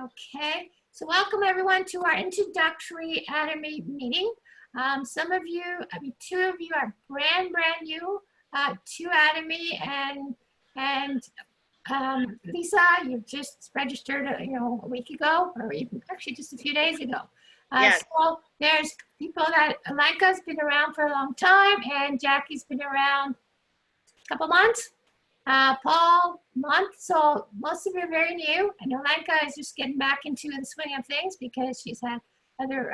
Okay, so welcome everyone to our introductory Atomy meeting. Some of you, two of you are brand new to Atomy, and Lisa, you just registered, a week ago, or even actually just a few days ago. Yes. So there's people that, Micah's been around for a long time, and Jackie's been around a couple months. Paul, month, so most of you are very new. I know Lanka is just getting back into the swing of things because she's had other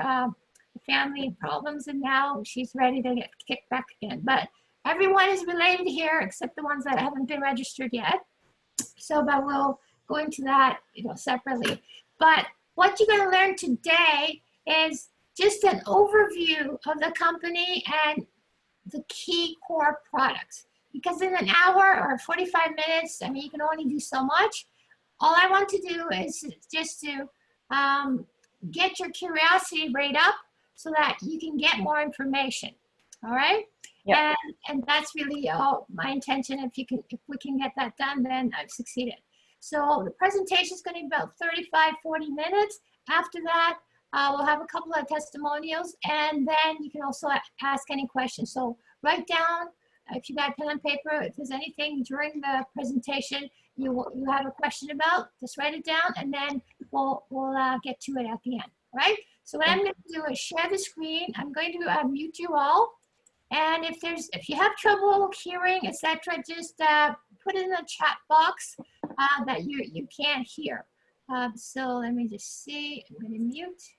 family problems and now she's ready to get kicked back again. But everyone is related here except the ones that haven't been registered yet. So, but we'll go into that, separately. But what you're going to learn today is just an overview of the company and the key core products. Because in an hour or 45 minutes, you can only do so much. All I want to do is just to get your curiosity rate up so that you can get more information. All right? Yep. And that's really all my intention. If we can get that done, then I've succeeded. So the presentation is going to be about 35, 40 minutes. After that, we'll have a couple of testimonials, and then you can also ask any questions. So write down, if you got pen and paper, if there's anything during the presentation you have a question about, just write it down, and then we'll get to it at the end, right? So what I'm going to do is share the screen. I'm going to mute you all, and if you have trouble hearing, etc., just put it in the chat box that you can't hear. So let me just see. I'm going to mute.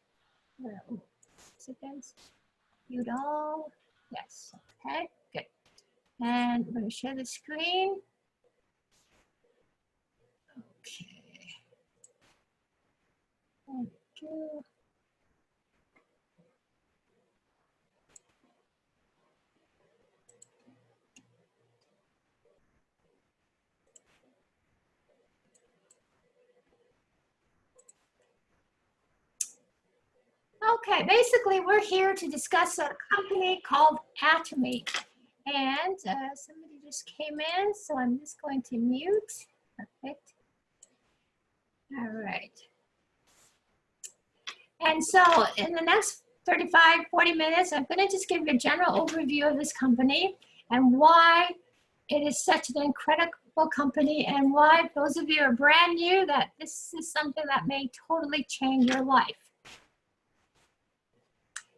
Seconds. Mute all. Yes. Okay. Good. And I'm going to share the screen. Okay. Thank you. Okay, basically we're here to discuss a company called Atomy. And somebody just came in, so I'm just going to mute. Perfect. All right. And so in the next 35, 40 minutes, I'm going to just give you a general overview of this company and why it is such an incredible company, and why those of you who are brand new, that this is something that may totally change your life.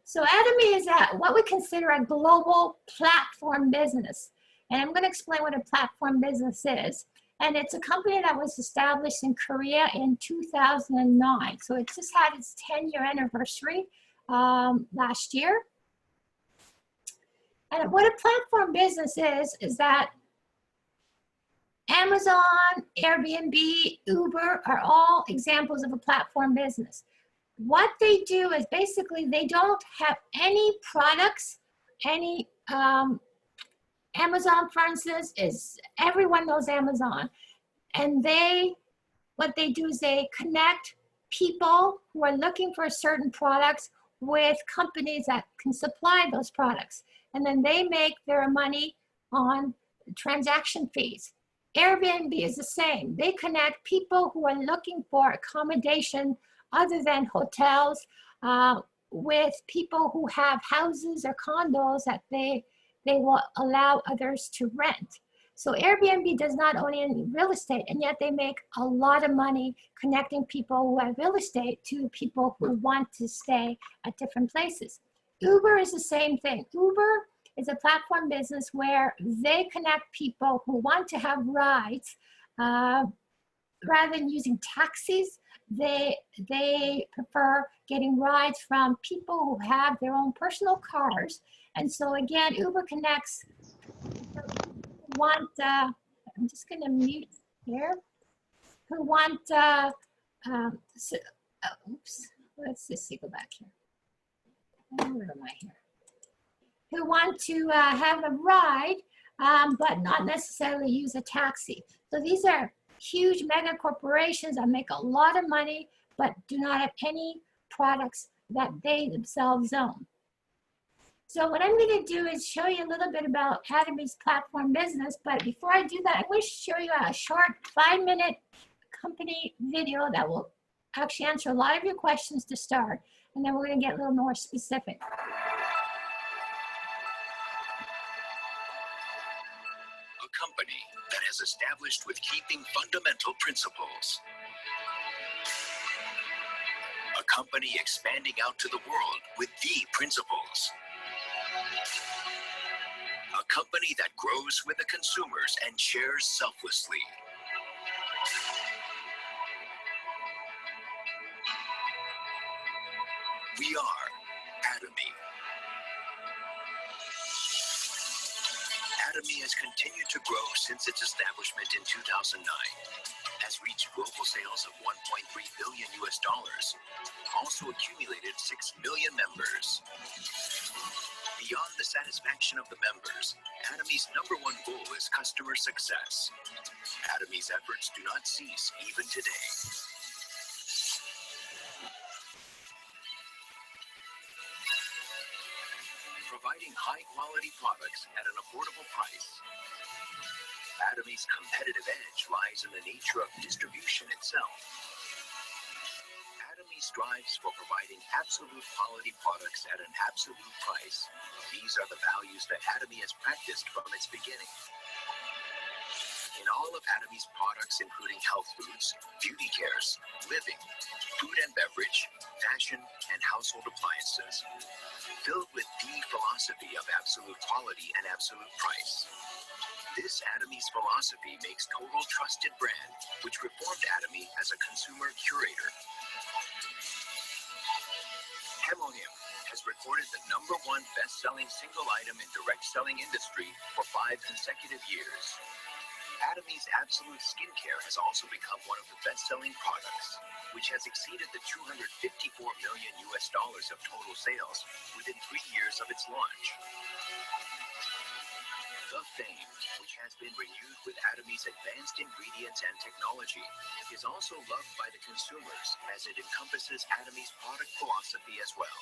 So Atomy is what we consider a global platform business. And I'm going to explain what a platform business is. And it's a company that was established in Korea in 2009. So it just had its 10-year anniversary last year. And what a platform business is that Amazon, Airbnb, Uber are all examples of a platform business. What they do is basically they don't have any products, any Amazon, for instance, everyone knows Amazon. And what they do is they connect people who are looking for certain products with companies that can supply those products. And then they make their money on transaction fees. Airbnb is the same. They connect people who are looking for accommodation other than hotels with people who have houses or condos that they will allow others to rent. So Airbnb does not own any real estate, and yet they make a lot of money connecting people who have real estate to people who want to stay at different places. Uber is the same thing. Uber is a platform business where they connect people who want to have rides. Rather than using taxis, they prefer getting rides from people who have their own personal cars. And so again, Uber connects I'm just going to mute here, who want, oops, let's just see, go back here. Where am I here? Who want to have a ride, but not necessarily use a taxi. So these are huge mega corporations that make a lot of money, but do not have any products that they themselves own. So what I'm going to do is show you a little bit about Atomy's platform business. But before I do that, I'm going to show you a short 5-minute company video that will actually answer a lot of your questions to start, and then we're going to get a little more specific. A company that has established with keeping fundamental principles. A company expanding out to the world with the principles. A company that grows with the consumers and shares selflessly. We are Atomy. Atomy has continued to grow since its establishment in 2009, has reached global sales of $1.3 billion US, also accumulated 6 million members. Beyond the satisfaction of the members, Atomy's #1 goal is customer success. Atomy's efforts do not cease even today. Providing high-quality products at an affordable price. Atomy's competitive edge lies in the nature of distribution itself. Atomy strives for providing absolute quality products at an absolute price. These are the values that Atomy has practiced from its beginning. In all of Atomy's products, including health foods, beauty cares, living, food and beverage, fashion, and household appliances, filled with the philosophy of absolute quality and absolute price. This Atomy's philosophy makes total trusted brand, which reformed Atomy as a consumer curator. Hemohim has recorded the #1 best-selling single item in direct selling industry for 5 consecutive years. Atomy's Absolute Skincare has also become one of the best-selling products, which has exceeded the $254 million US of total sales within 3 years of its launch. The fame, which has been renewed with Atomy's advanced ingredients and technology, is also loved by the consumers as it encompasses Atomy's product philosophy as well.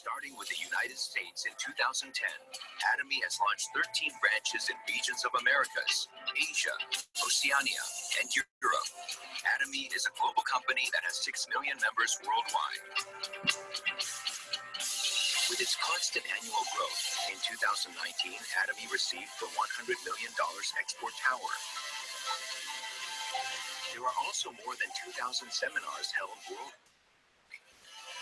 Starting with the United States in 2010, Atomy has launched 13 branches in regions of Americas, Asia, Oceania, and Europe. Atomy is a global company that has 6 million members worldwide. With its constant annual growth, in 2019, Atomy received the $100 million export tower. There are also more than 2,000 seminars held worldwide.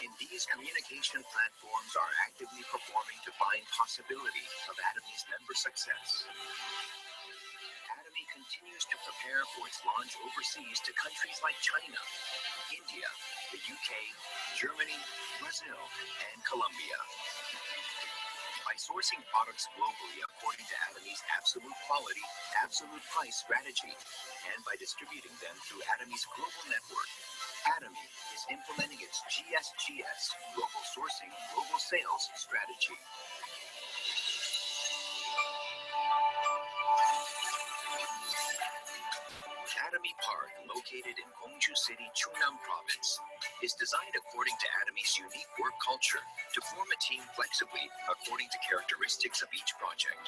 In these communication platforms are actively performing to find possibility of Atomy's member success. Atomy continues to prepare for its launch overseas to countries like China, India, the UK, Germany, Brazil, and Colombia. By sourcing products globally according to Atomy's absolute quality, absolute price strategy, and by distributing them through Atomy's global network, Atomy is implementing its GSGS, Global Sourcing, Global Sales strategy. Atomy Park, located in Gwangju City, Chungnam Province, is designed according to Atomy's unique work culture to form a team flexibly according to characteristics of each project.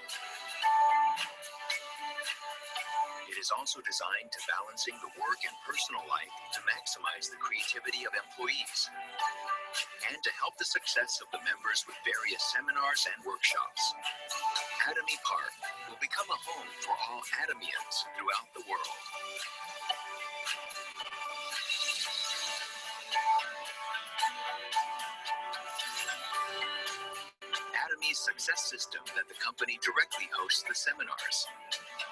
It is also designed to balancing the work and personal life to maximize the creativity of employees and to help the success of the members with various seminars and workshops. Atomy Park will become a home for all Atomians throughout the world. Atomy's success system that the company directly hosts the seminars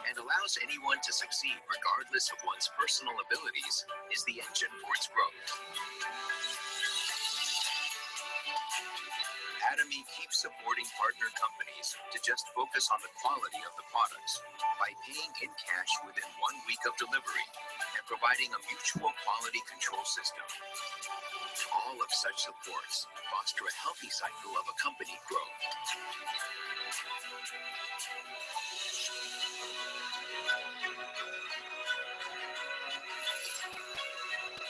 and allows anyone to succeed regardless of one's personal abilities is the engine for its growth. Atomy keeps supporting partner companies to just focus on the quality of the products by paying in cash within 1 week of delivery and providing a mutual quality control system. All of such supports foster a healthy cycle of a company growth.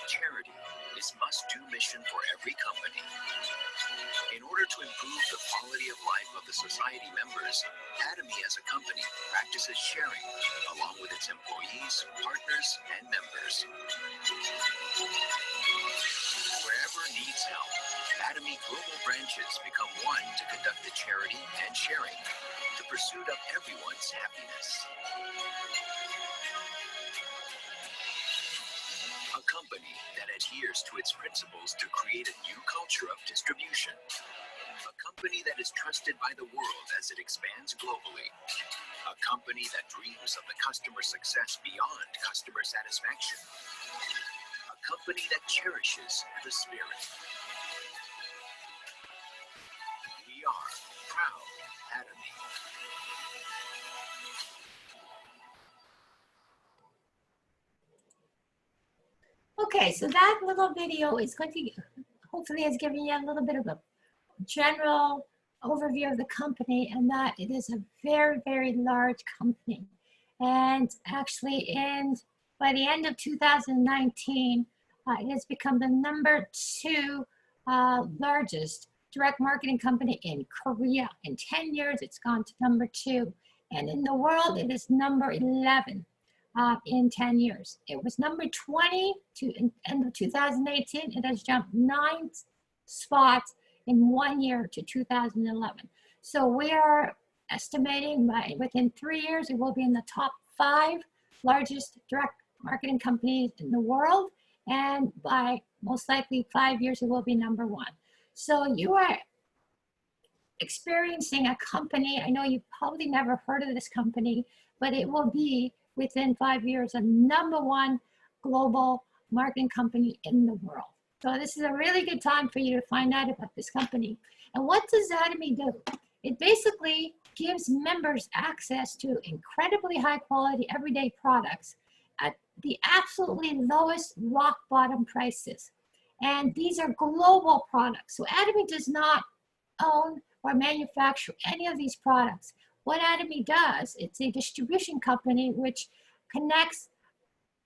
Charity is must-do mission for every company. In order to improve the quality of life of the society members, Atomy as a company practices sharing along with its employees, partners, and members. Wherever needs help, Atomy global branches become one to conduct the charity and sharing, the pursuit of everyone's happiness. A company that adheres to its principles to create a new culture of distribution. A company that is trusted by the world as it expands globally. A company that dreams of the customer success beyond customer satisfaction. A company that cherishes the spirit. We are proud Atomy. Okay, so that little video is going to, hopefully has given you a little bit of a general overview of the company, and that it is a very, very large company. And actually, by the end of 2019, it has become the #2 largest direct marketing company in Korea. In 10 years, it's gone to #2. And in the world, it is #11 in 10 years. It was #20 to end of 2018. It has jumped 9 spots in 1 year to 2011. So we are estimating within 3 years, it will be in the top 5 largest direct marketing companies in the world. And by most likely 5 years, it will be #1. So you are experiencing a company. I know you've probably never heard of this company, but it will be within 5 years a #1 global marketing company in the world. So this is a really good time for you to find out about this company. And what does Atomy do? It basically gives members access to incredibly high quality everyday products at the absolutely lowest rock bottom prices. And these are global products. So Atomy does not own or manufacture any of these products. What Atomy does, it's a distribution company which connects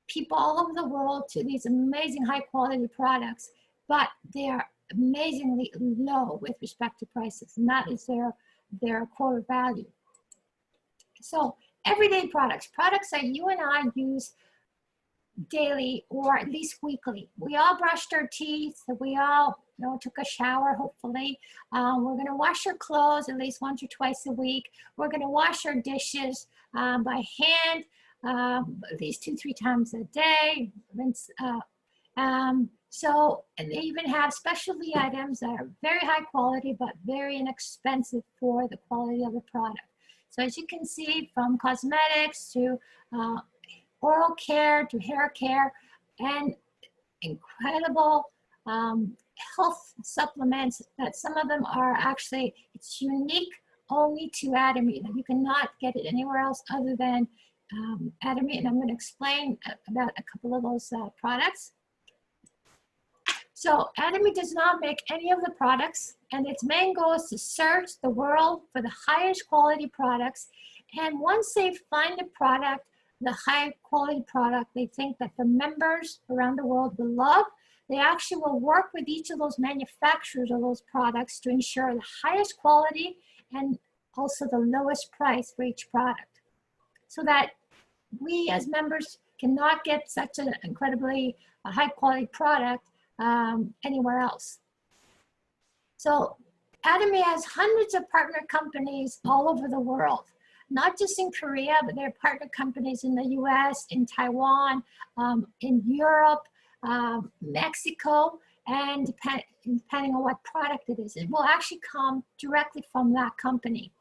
people all over the world to these amazing high quality products, but they are amazingly low with respect to prices, and that is their core value. So everyday products that you and I use daily or at least weekly. We all brushed our teeth, we all took a shower, hopefully. We're gonna wash our clothes at least once or twice a week. We're gonna wash our dishes by hand at least 2-3 times a day. Rinse, and they even have specialty items that are very high quality but very inexpensive for the quality of the product. So as you can see, from cosmetics to oral care to hair care and incredible health supplements that some of them are actually, it's unique only to Atomy. You cannot get it anywhere else other than Atomy, and I'm going to explain about a couple of those products. So Atomy does not make any of the products, and its main goal is to search the world for the highest quality products. And once they find a product, the high quality product they think that the members around the world will love, they actually will work with each of those manufacturers of those products to ensure the highest quality and also the lowest price for each product, so that we as members cannot get such an incredibly high quality product anywhere else. So Atomy has hundreds of partner companies all over the world, not just in Korea, but there are partner companies in the US, in Taiwan, in Europe, Mexico, and depending on what product it is, it will actually come directly from that company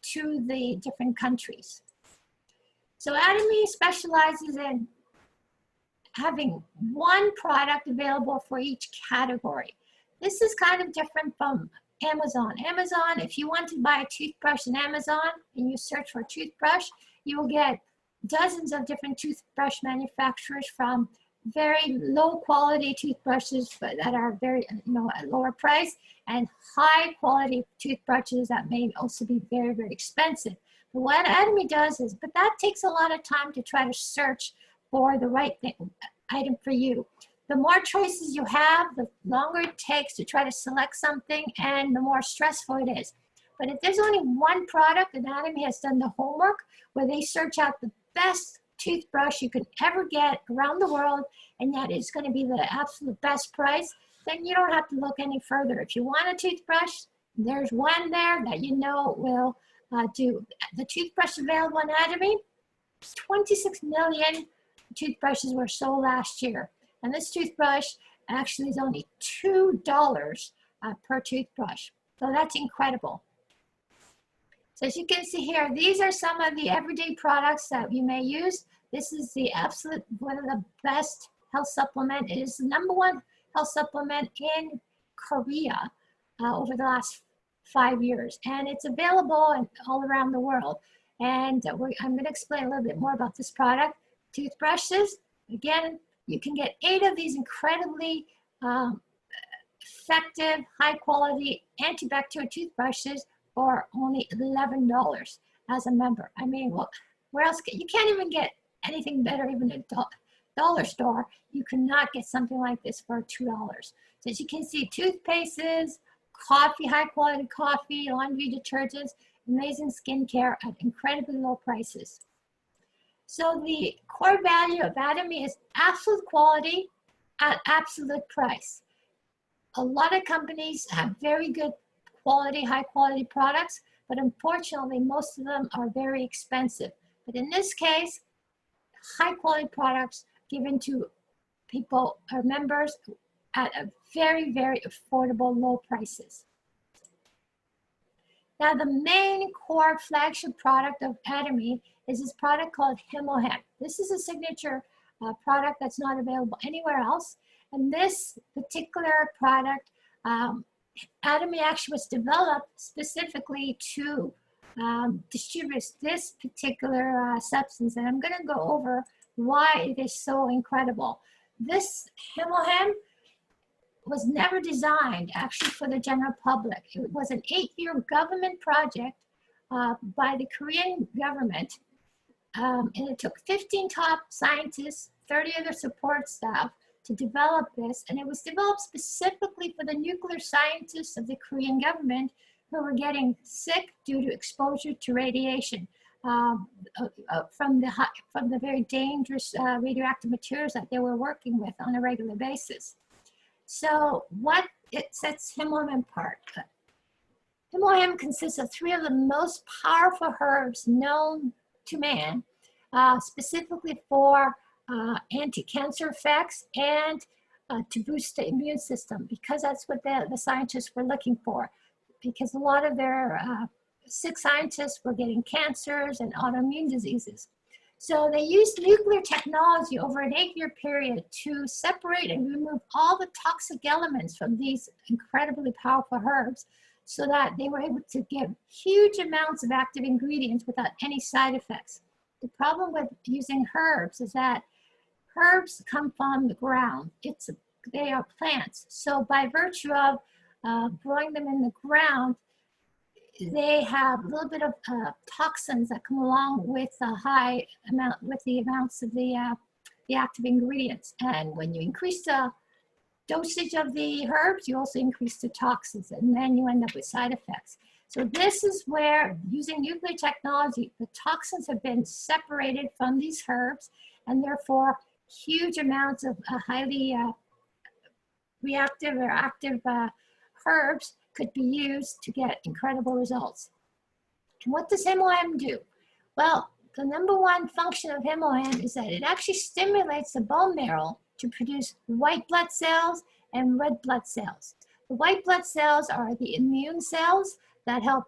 to the different countries. So Atomy specializes in having one product available for each category. This is kind of different from Amazon. Amazon, if you want to buy a toothbrush in Amazon and you search for a toothbrush, you will get dozens of different toothbrush manufacturers, from very low quality toothbrushes that are very, at lower price, and high quality toothbrushes that may also be very, very expensive. But what Atomy does is, but that takes a lot of time to try to search for the right item for you. the more choices you have, the longer it takes to try to select something and the more stressful it is. But if there's only one product, Atomy has done the homework where they search out the best toothbrush you could ever get around the world, and that is going to be the absolute best price, then you don't have to look any further. If you want a toothbrush, there's one there that you know will do. The toothbrush available on Atomy, 26 million toothbrushes were sold last year. And this toothbrush actually is only $2 per toothbrush. So that's incredible. So as you can see here, these are some of the everyday products that you may use. This is the absolute, one of the best health supplement. It is the #1 health supplement in Korea over the last 5 years. And it's available all around the world. And I'm going to explain a little bit more about this product. Toothbrushes, again, you can get 8 of these incredibly effective, high quality antibacterial toothbrushes for only $11 as a member. I mean, well, where else? You can't even get anything better, even at a dollar store. You cannot get something like this for $2. So as you can see, toothpastes, coffee, high quality coffee, laundry detergents, amazing skincare at incredibly low prices. So the core value of Atomy is absolute quality at absolute price. A lot of companies have very good quality, high quality products, but unfortunately most of them are very expensive. But in this case, high quality products given to people or members at a very, very affordable low prices. Now the main core flagship product of Atomy is this product called Himohem. This is a signature product that's not available anywhere else. And this particular product, Atomy actually was developed specifically to distribute this particular substance. And I'm going to go over why it is so incredible. This Himohem was never designed actually for the general public. It was an 8-year government project by the Korean government. And it took 15 top scientists, 30 other support staff to develop this. And it was developed specifically for the nuclear scientists of the Korean government who were getting sick due to exposure to radiation from the very dangerous radioactive materials that they were working with on a regular basis. So what it sets Himohem apart? Himohem consists of 3 of the most powerful herbs known to man, specifically for anti-cancer effects and to boost the immune system, because that's what the scientists were looking for, because a lot of their sick scientists were getting cancers and autoimmune diseases. So they used nuclear technology over an 8-year period to separate and remove all the toxic elements from these incredibly powerful herbs so that they were able to give huge amounts of active ingredients without any side effects. The problem with using herbs is that herbs come from the ground. They are plants. So by virtue of growing them in the ground, they have a little bit of toxins that come along with the amounts of the active ingredients. And when you increase the dosage of the herbs, you also increase the toxins, and then you end up with side effects. So this is where, using nuclear technology, the toxins have been separated from these herbs, and therefore huge amounts of highly reactive or active herbs could be used to get incredible results. And what does Himohem do? Well, the #1 function of Himohem is that it actually stimulates the bone marrow to produce white blood cells and red blood cells. The white blood cells are the immune cells that help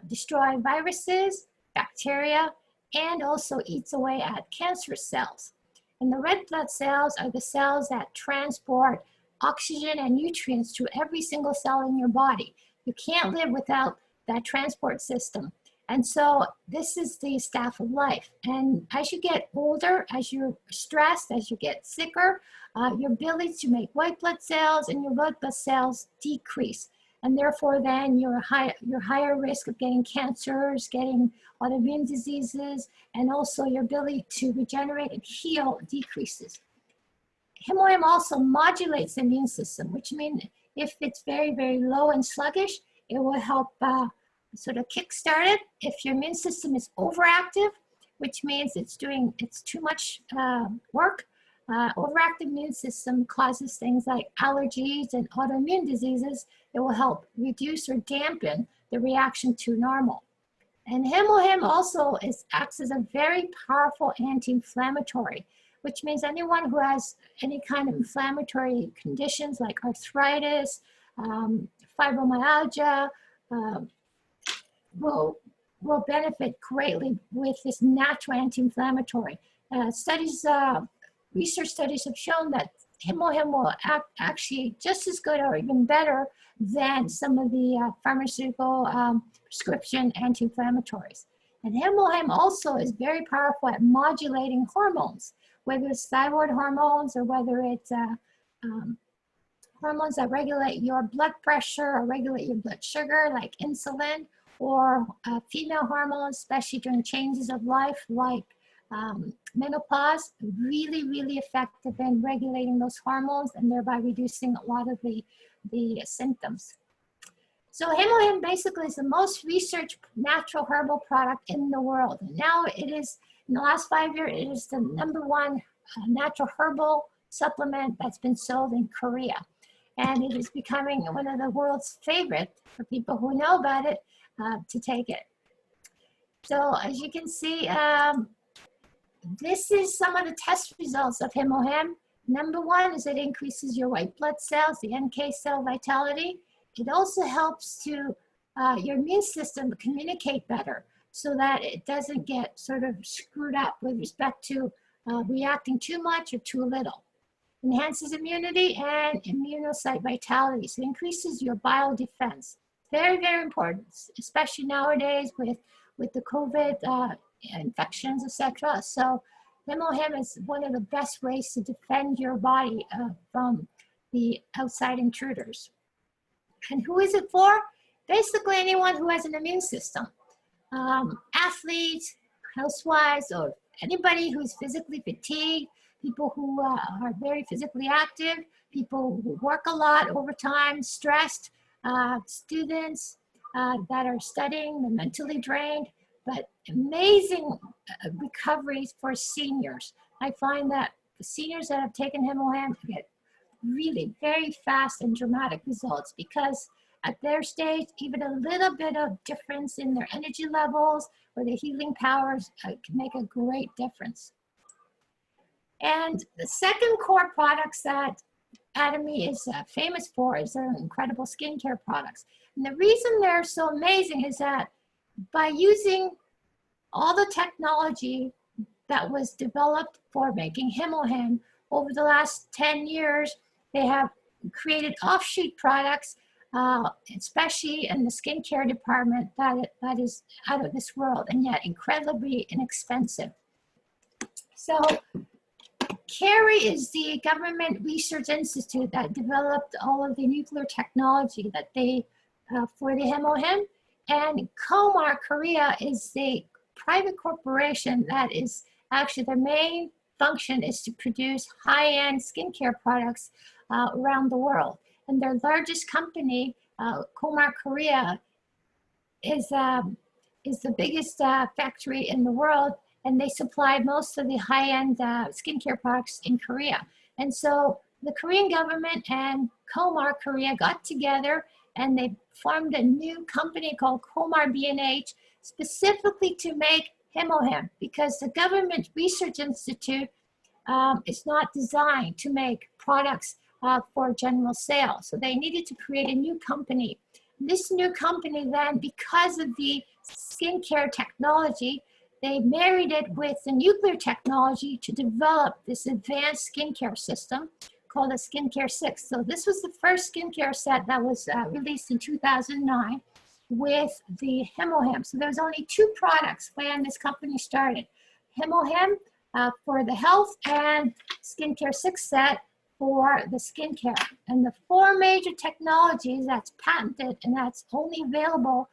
destroy viruses, bacteria, and also eats away at cancerous cells. And the red blood cells are the cells that transport oxygen and nutrients to every single cell in your body. You can't live without that transport system. And so this is the staff of life. And as you get older, as you're stressed, as you get sicker, your ability to make white blood cells and your red blood cells decrease. And therefore then you're higher risk of getting cancers, getting autoimmune diseases, and also your ability to regenerate and heal decreases. Himohem also modulates the immune system, which means if it's very, very low and sluggish, it will help sort of kickstart it. If your immune system is overactive, which means it's too much work, overactive immune system causes things like allergies and autoimmune diseases. It will help reduce or dampen the reaction to normal. And Himohem also acts as a very powerful anti-inflammatory, which means anyone who has any kind of inflammatory conditions like arthritis, fibromyalgia, will benefit greatly with this natural anti-inflammatory. Research studies have shown that Himohem will act actually just as good or even better than some of the pharmaceutical prescription anti-inflammatories. And Himohem also is very powerful at modulating hormones, whether it's thyroid hormones or whether it's hormones that regulate your blood pressure or regulate your blood sugar, like insulin, or female hormones, especially during changes of life, like menopause, really, really effective in regulating those hormones and thereby reducing a lot of the symptoms. So Himohem basically is the most researched natural herbal product in the world. And now it is, in the last 5 years, it is the #1 natural herbal supplement that's been sold in Korea. And it is becoming one of the world's favorite for people who know about it to take it. So as you can see, this is some of the test results of Himohem. #1 is it increases your white blood cells, the NK cell vitality. It also helps to your immune system communicate better so that it doesn't get sort of screwed up with respect to reacting too much or too little. Enhances immunity and immunocyte vitality. So it increases your biodefense. Very, very important, especially nowadays with the COVID infections, etc. So Himohem is one of the best ways to defend your body from the outside intruders. And who is it for? Basically anyone who has an immune system. Athletes, housewives, or anybody who's physically fatigued, people who are very physically active, people who work a lot overtime, stressed, students that are studying, they're mentally drained, but amazing recoveries for seniors. I find that the seniors that have taken Himohem get really very fast and dramatic results because at their stage, even a little bit of difference in their energy levels or their healing powers can make a great difference. And the second core products that Atomy is famous for is their incredible skincare products. And the reason they're so amazing is that by using all the technology that was developed for making Himohem over the last 10 years, they have created offshoot products, especially in the skincare department, that is out of this world and yet incredibly inexpensive. So CARI is the government research institute that developed all of the nuclear technology that they for the Himohem, and Komar Korea is the private corporation that is actually their main function is to produce high-end skincare products around the world. And their largest company, Komar Korea, is the biggest factory in the world, and they supply most of the high-end skincare products in Korea. And so the Korean government and Komar Korea got together and they formed a new company called Komar B&H specifically to make Himohem, because the government research institute is not designed to make products for general sale. So they needed to create a new company. This new company then, because of the skincare technology, they married it with the nuclear technology to develop this advanced skincare system called the Skincare 6. So this was the first skincare set that was released in 2009 with the Himohem. So there was only 2 products when this company started. Himohem for the health and Skincare 6 set for the skincare. And the 4 major technologies that's patented and that's only available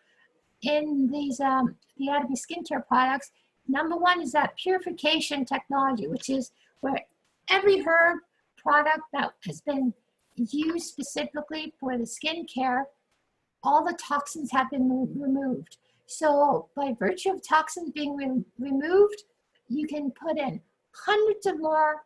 in these the Atomy skincare products. #1 is that purification technology, which is where every herb product that has been used specifically for the skincare, all the toxins have been removed. So by virtue of toxins being removed, you can put in hundreds of more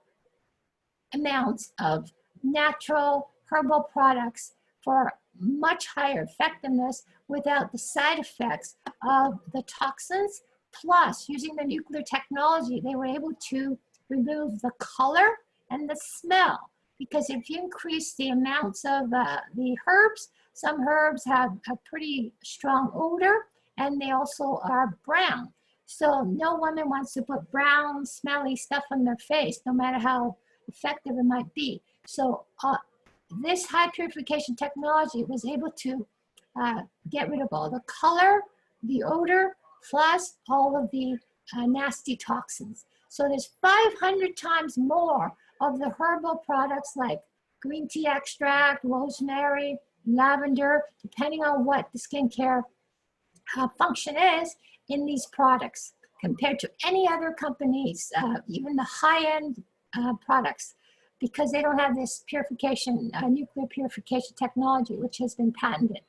amounts of natural herbal products for much higher effectiveness without the side effects of the toxins. Plus, using the nuclear technology, they were able to remove the color and the smell. Because if you increase the amounts of the herbs, some herbs have a pretty strong odor, and they also are brown. So no woman wants to put brown, smelly stuff on their face, no matter how effective it might be. So this high purification technology was able to get rid of all the color, the odor, plus all of the nasty toxins. So there's 500 times more of the herbal products like green tea extract, rosemary, lavender, depending on what the skincare function is in these products compared to any other companies, even the high-end products, because they don't have this purification, nuclear purification technology, which has been patented.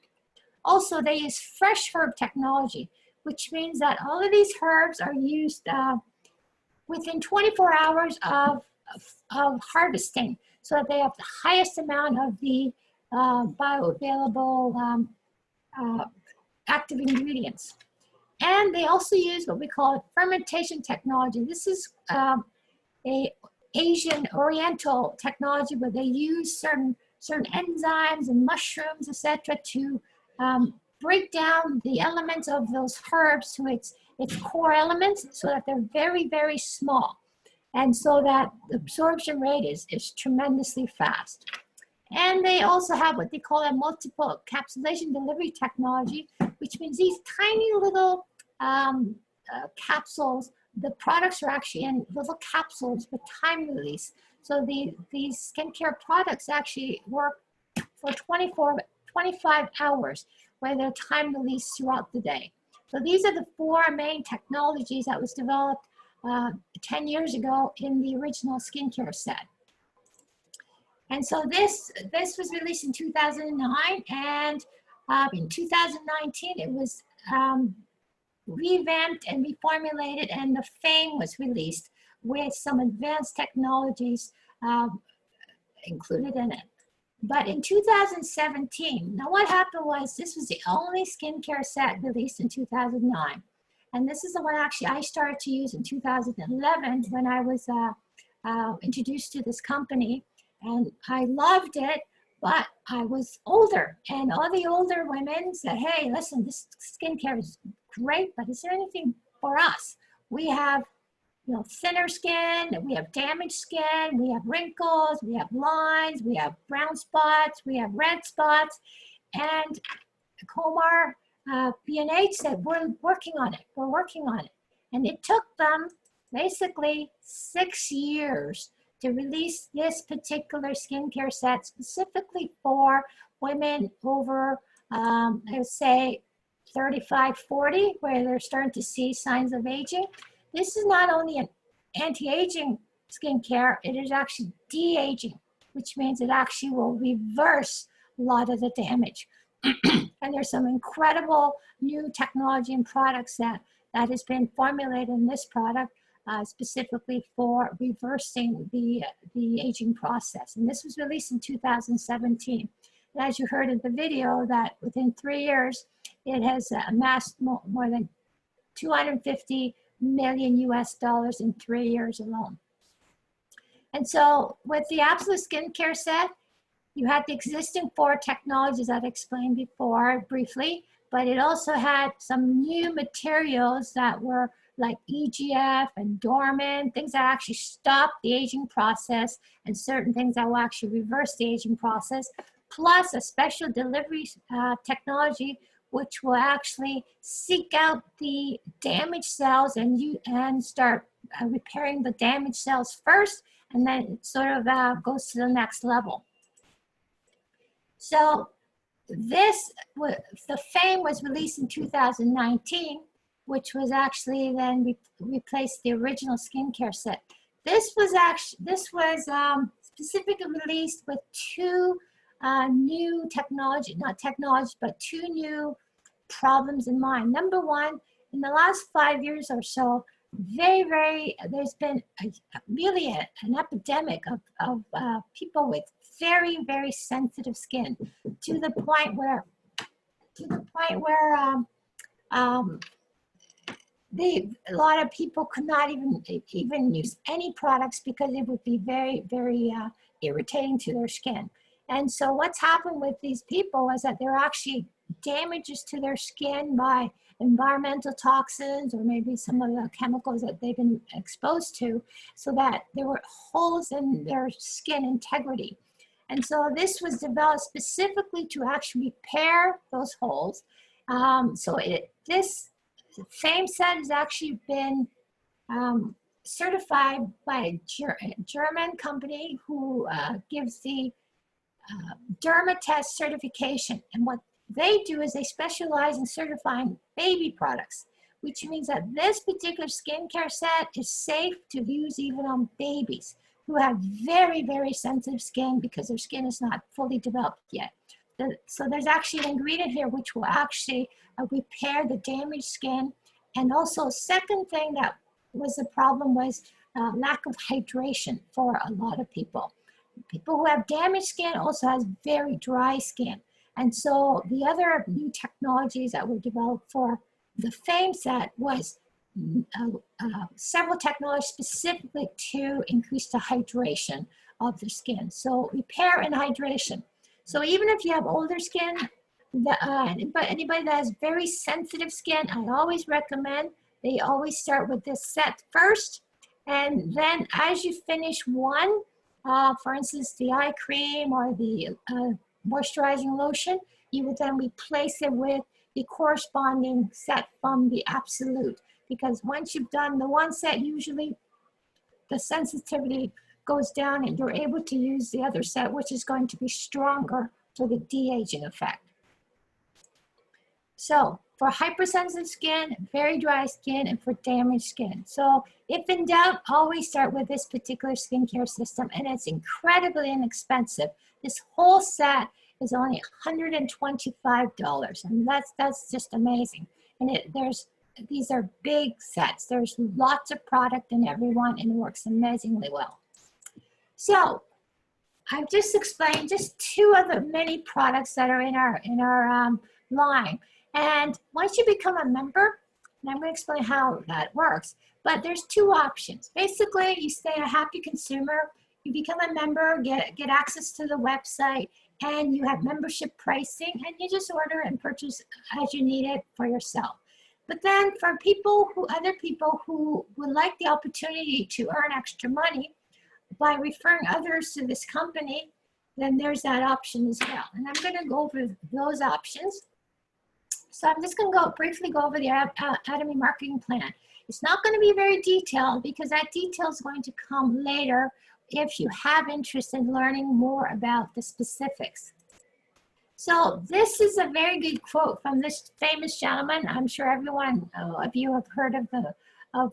Also, they use fresh herb technology, which means that all of these herbs are used within 24 hours of harvesting, so that they have the highest amount of the bioavailable active ingredients. And they also use what we call fermentation technology. This is a Asian Oriental technology where they use certain enzymes and mushrooms, etc., to break down the elements of those herbs to its core elements, so that they're very, very small, and so that the absorption rate is tremendously fast. And they also have what they call a multiple encapsulation delivery technology, which means these tiny little capsules, the products are actually in little capsules with time release. So these skincare products actually work for 25 hours, where they're time released throughout the day. So these are the four main technologies that was developed 10 years ago in the original skincare set. And so this was released in 2009, and in 2019 it was revamped and reformulated, and the Fame was released with some advanced technologies included in it. But in 2017, now what happened was, this was the only skincare set released in 2009. And this is the one actually I started to use in 2011 when I was introduced to this company. And I loved it, but I was older. And all the older women said, hey, listen, this skincare is great, but is there anything for us? We have thinner skin, we have damaged skin, we have wrinkles, we have lines, we have brown spots, we have red spots. And Comar B&H said, we're working on it. And it took them basically 6 years to release this particular skincare set specifically for women over, let's say, 35, 40, where they're starting to see signs of aging. This is not only an anti-aging skincare, it is actually de-aging, which means it actually will reverse a lot of the damage. And there's some incredible new technology and products that has been formulated in this product specifically for reversing the aging process. And this was released in 2017. And as you heard in the video, that within 3 years, it has amassed more than 250 million US dollars in 3 years alone. And so with the Absolute Skincare set, you had the existing 4 technologies that I explained before briefly, but it also had some new materials that were like EGF and dormant, things that actually stop the aging process, and certain things that will actually reverse the aging process, plus a special delivery technology which will actually seek out the damaged cells and start repairing the damaged cells first, and then it sort of goes to the next level. So the Fame was released in 2019, which was actually then replaced the original skincare set. This was specifically released with two new technology, not technology, but two new problems in mind. Number one, in the last 5 years or so, there's been really an epidemic of people with very, very sensitive skin to the point where a lot of people could not even use any products because it would be very, very irritating to their skin. And so what's happened with these people is that there are actually damages to their skin by environmental toxins or maybe some of the chemicals that they've been exposed to, so that there were holes in their skin integrity. And so this was developed specifically to actually repair those holes. This same set has actually been certified by a German company who gives the Dermatest certification. And what they do is they specialize in certifying baby products, which means that this particular skincare set is safe to use even on babies who have very, very sensitive skin because their skin is not fully developed yet. So there's actually an ingredient here which will actually repair the damaged skin. And also, second thing that was the problem was lack of hydration for a lot of people. People who have damaged skin also has very dry skin. And so the other new technologies that were developed for the FAME set was several technologies specifically to increase the hydration of the skin. So repair and hydration. So even if you have older skin, but anybody that has very sensitive skin, I always recommend they always start with this set first. And then as you finish one, for instance, the eye cream or the moisturizing lotion, you would then replace it with the corresponding set from the Absolute. Because once you've done the one set, usually the sensitivity goes down and you're able to use the other set, which is going to be stronger for the de-aging effect. So for hypersensitive skin, very dry skin, and for damaged skin. So if in doubt, always start with this particular skincare system, and it's incredibly inexpensive. This whole set is only $125, and that's just amazing. And these are big sets. There's lots of product in every one, and it works amazingly well. So I've just explained just two of the many products that are in our line. And once you become a member, and I'm going to explain how that works, but there's two options. Basically, you stay a happy consumer, you become a member, get access to the website, and you have membership pricing, and you just order and purchase as you need it for yourself. But then for other people who would like the opportunity to earn extra money by referring others to this company, then there's that option as well. And I'm going to go over those options. So I'm just going to briefly go over the Atomy marketing plan. It's not going to be very detailed because that detail is going to come later if you have interest in learning more about the specifics. So this is a very good quote from this famous gentleman. I'm sure everyone of you have heard of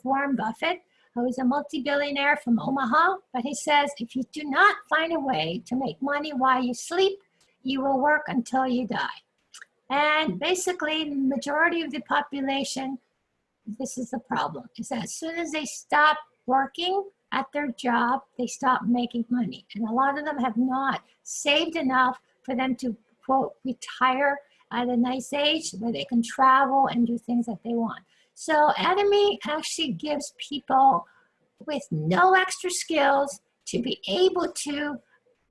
Warren Buffett, who is a multi-billionaire from Omaha. But he says, if you do not find a way to make money while you sleep, you will work until you die. And basically, the majority of the population, this is the problem, is that as soon as they stop working at their job, they stop making money. And a lot of them have not saved enough for them to, quote, retire at a nice age where they can travel and do things that they want. So Atomy actually gives people with no extra skills to be able to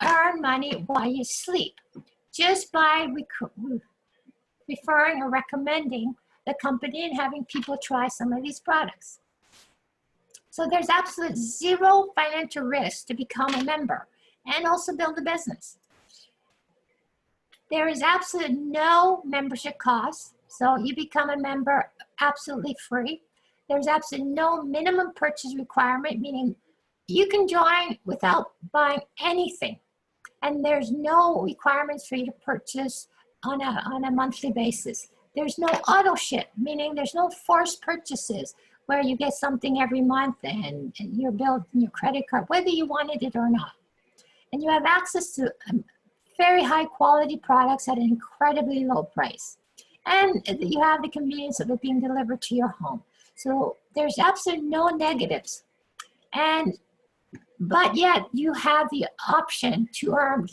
earn money while you sleep, just by referring or recommending the company and having people try some of these products. So there's absolute zero financial risk to become a member and also build a business. There is absolutely no membership cost, so you become a member absolutely free. There's absolutely no minimum purchase requirement, meaning you can join without buying anything. And there's no requirements for you to purchase on a monthly basis. There's no auto ship, meaning there's no forced purchases where you get something every month and you're billed in your credit card, whether you wanted it or not. and you have access to very high quality products at an incredibly low price. And you have the convenience of it being delivered to your home. So there's absolutely no negatives. But yet you have the option to earn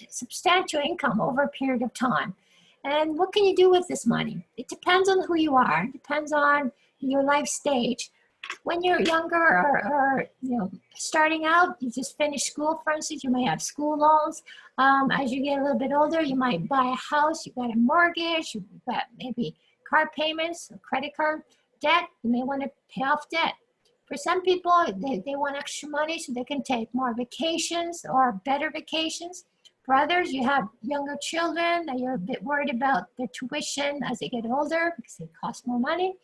substantial income over a period of time. And what can you do with this money? It depends on who you are. It depends on your life stage. When you're younger or starting out, you just finished school, for instance, you may have school loans. As you get a little bit older, you might buy a house, you've got a mortgage, you've got maybe car payments, credit card debt. You may want to pay off debt. For some people, they want extra money so they can take more vacations or better vacations. For others, you have younger children that you're a bit worried about their tuition as they get older because it costs more money.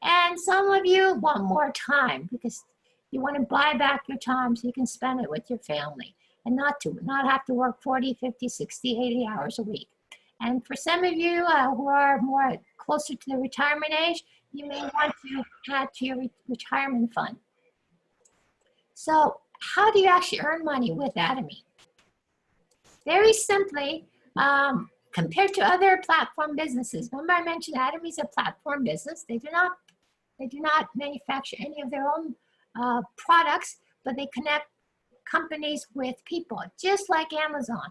And some of you want more time because you want to buy back your time so you can spend it with your family and not have to work 40, 50, 60, 80 hours a week. And for some of you who are more closer to the retirement age, you may want to add to your retirement fund. So how do you actually earn money with Atomy? Very simply, compared to other platform businesses, remember I mentioned Atomy is a platform business. They do not manufacture any of their own products, but they connect companies with people, just like Amazon.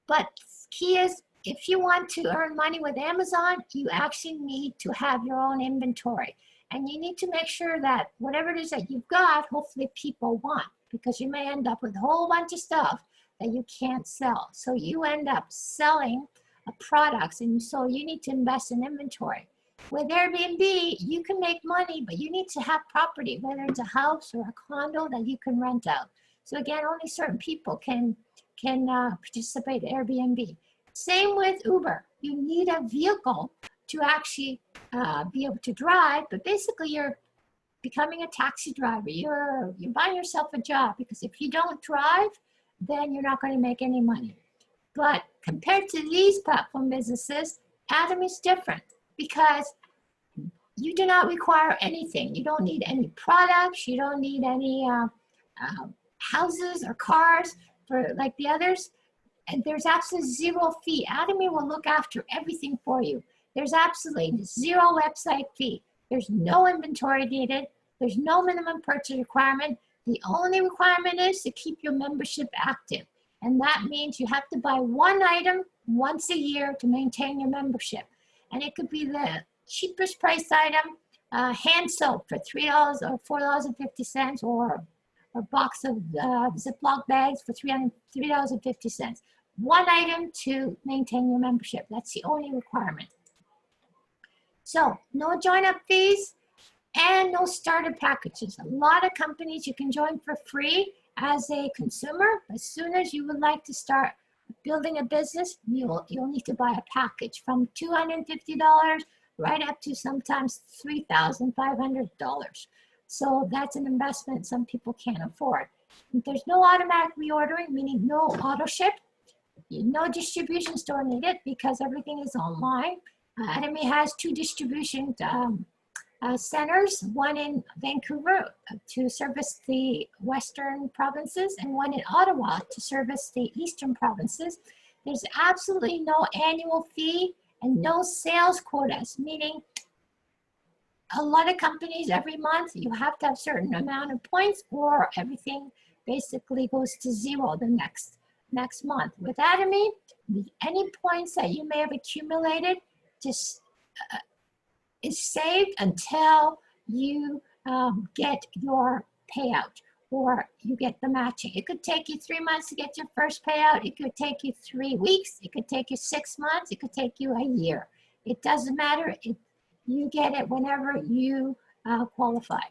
But key is, if you want to earn money with Amazon, you actually need to have your own inventory. And you need to make sure that whatever it is that you've got, hopefully people want, because you may end up with a whole bunch of stuff that you can't sell. So you end up selling products, and so you need to invest in inventory. With Airbnb, you can make money, but you need to have property, whether it's a house or a condo that you can rent out. So again, only certain people can participate in Airbnb. Same with Uber. You need a vehicle to actually be able to drive, but basically you're becoming a taxi driver. You're buying yourself a job, because if you don't drive, then you're not going to make any money. But compared to these platform businesses, Atomy is different because you do not require anything. You don't need any products. You don't need any houses or cars for like the others. And there's absolutely zero fee. Atomy will look after everything for you. There's absolutely zero website fee. There's no inventory needed. There's no minimum purchase requirement. The only requirement is to keep your membership active. And that means you have to buy one item once a year to maintain your membership. And it could be the cheapest price item, hand soap for $3 or $4.50, or a box of Ziploc bags for $3.50. One item to maintain your membership. That's the only requirement. So no join-up fees and no starter packages. A lot of companies you can join for free as a consumer. As soon as you would like to start building a business, you'll need to buy a package from $250 right up to sometimes $3,500. So that's an investment some people can't afford. There's no automatic reordering, meaning no auto ship, no distribution store needed because everything is online. Atomy has 2 distribution centers, one in Vancouver to service the western provinces and one in Ottawa to service the eastern provinces. There's absolutely no annual fee and no sales quotas, meaning a lot of companies every month you have to have a certain amount of points or everything basically goes to zero the next month. With Atomy, any points that you may have accumulated just is saved until you get your payout or you get the matching. It could take you 3 months to get your first payout. It could take you 3 weeks. It could take you 6 months. It could take you a year. It doesn't matter. You get it whenever you qualify.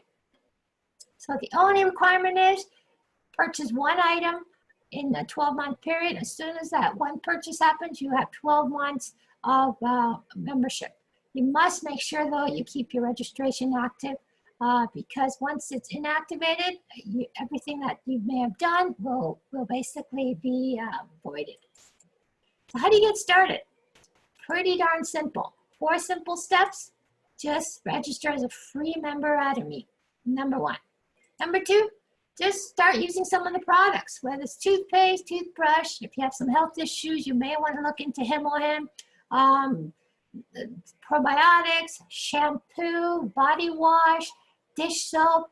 So the only requirement is purchase one item in a 12-month period. As soon as that one purchase happens, you have 12 months of membership. You must make sure, though, you keep your registration active because once it's inactivated, everything that you may have done will basically be voided. So how do you get started? Pretty darn simple. 4 simple steps. Just register as a free member at Atomy. Number 1. Number 2, just start using some of the products, whether it's toothpaste, toothbrush. If you have some health issues, you may want to look into him or him. Probiotics, shampoo, body wash, dish soap,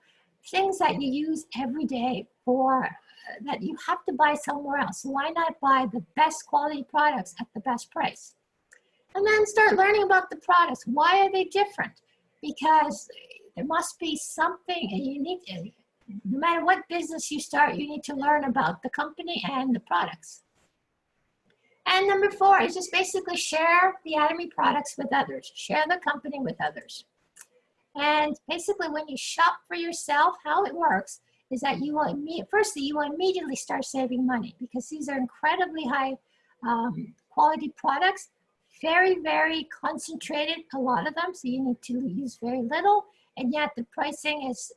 things that you use every day for that you have to buy somewhere else. So why not buy the best quality products at the best price? And then start learning about the products. Why are they different? Because there must be something, and you need to, no matter what business you start, you need to learn about the company and the products. And number 4 is just basically share the Atomy products with others. Share the company with others. And basically when you shop for yourself, how it works is that you will immediately start saving money, because these are incredibly high quality products, very, very concentrated, a lot of them, so you need to use very little, and yet the pricing is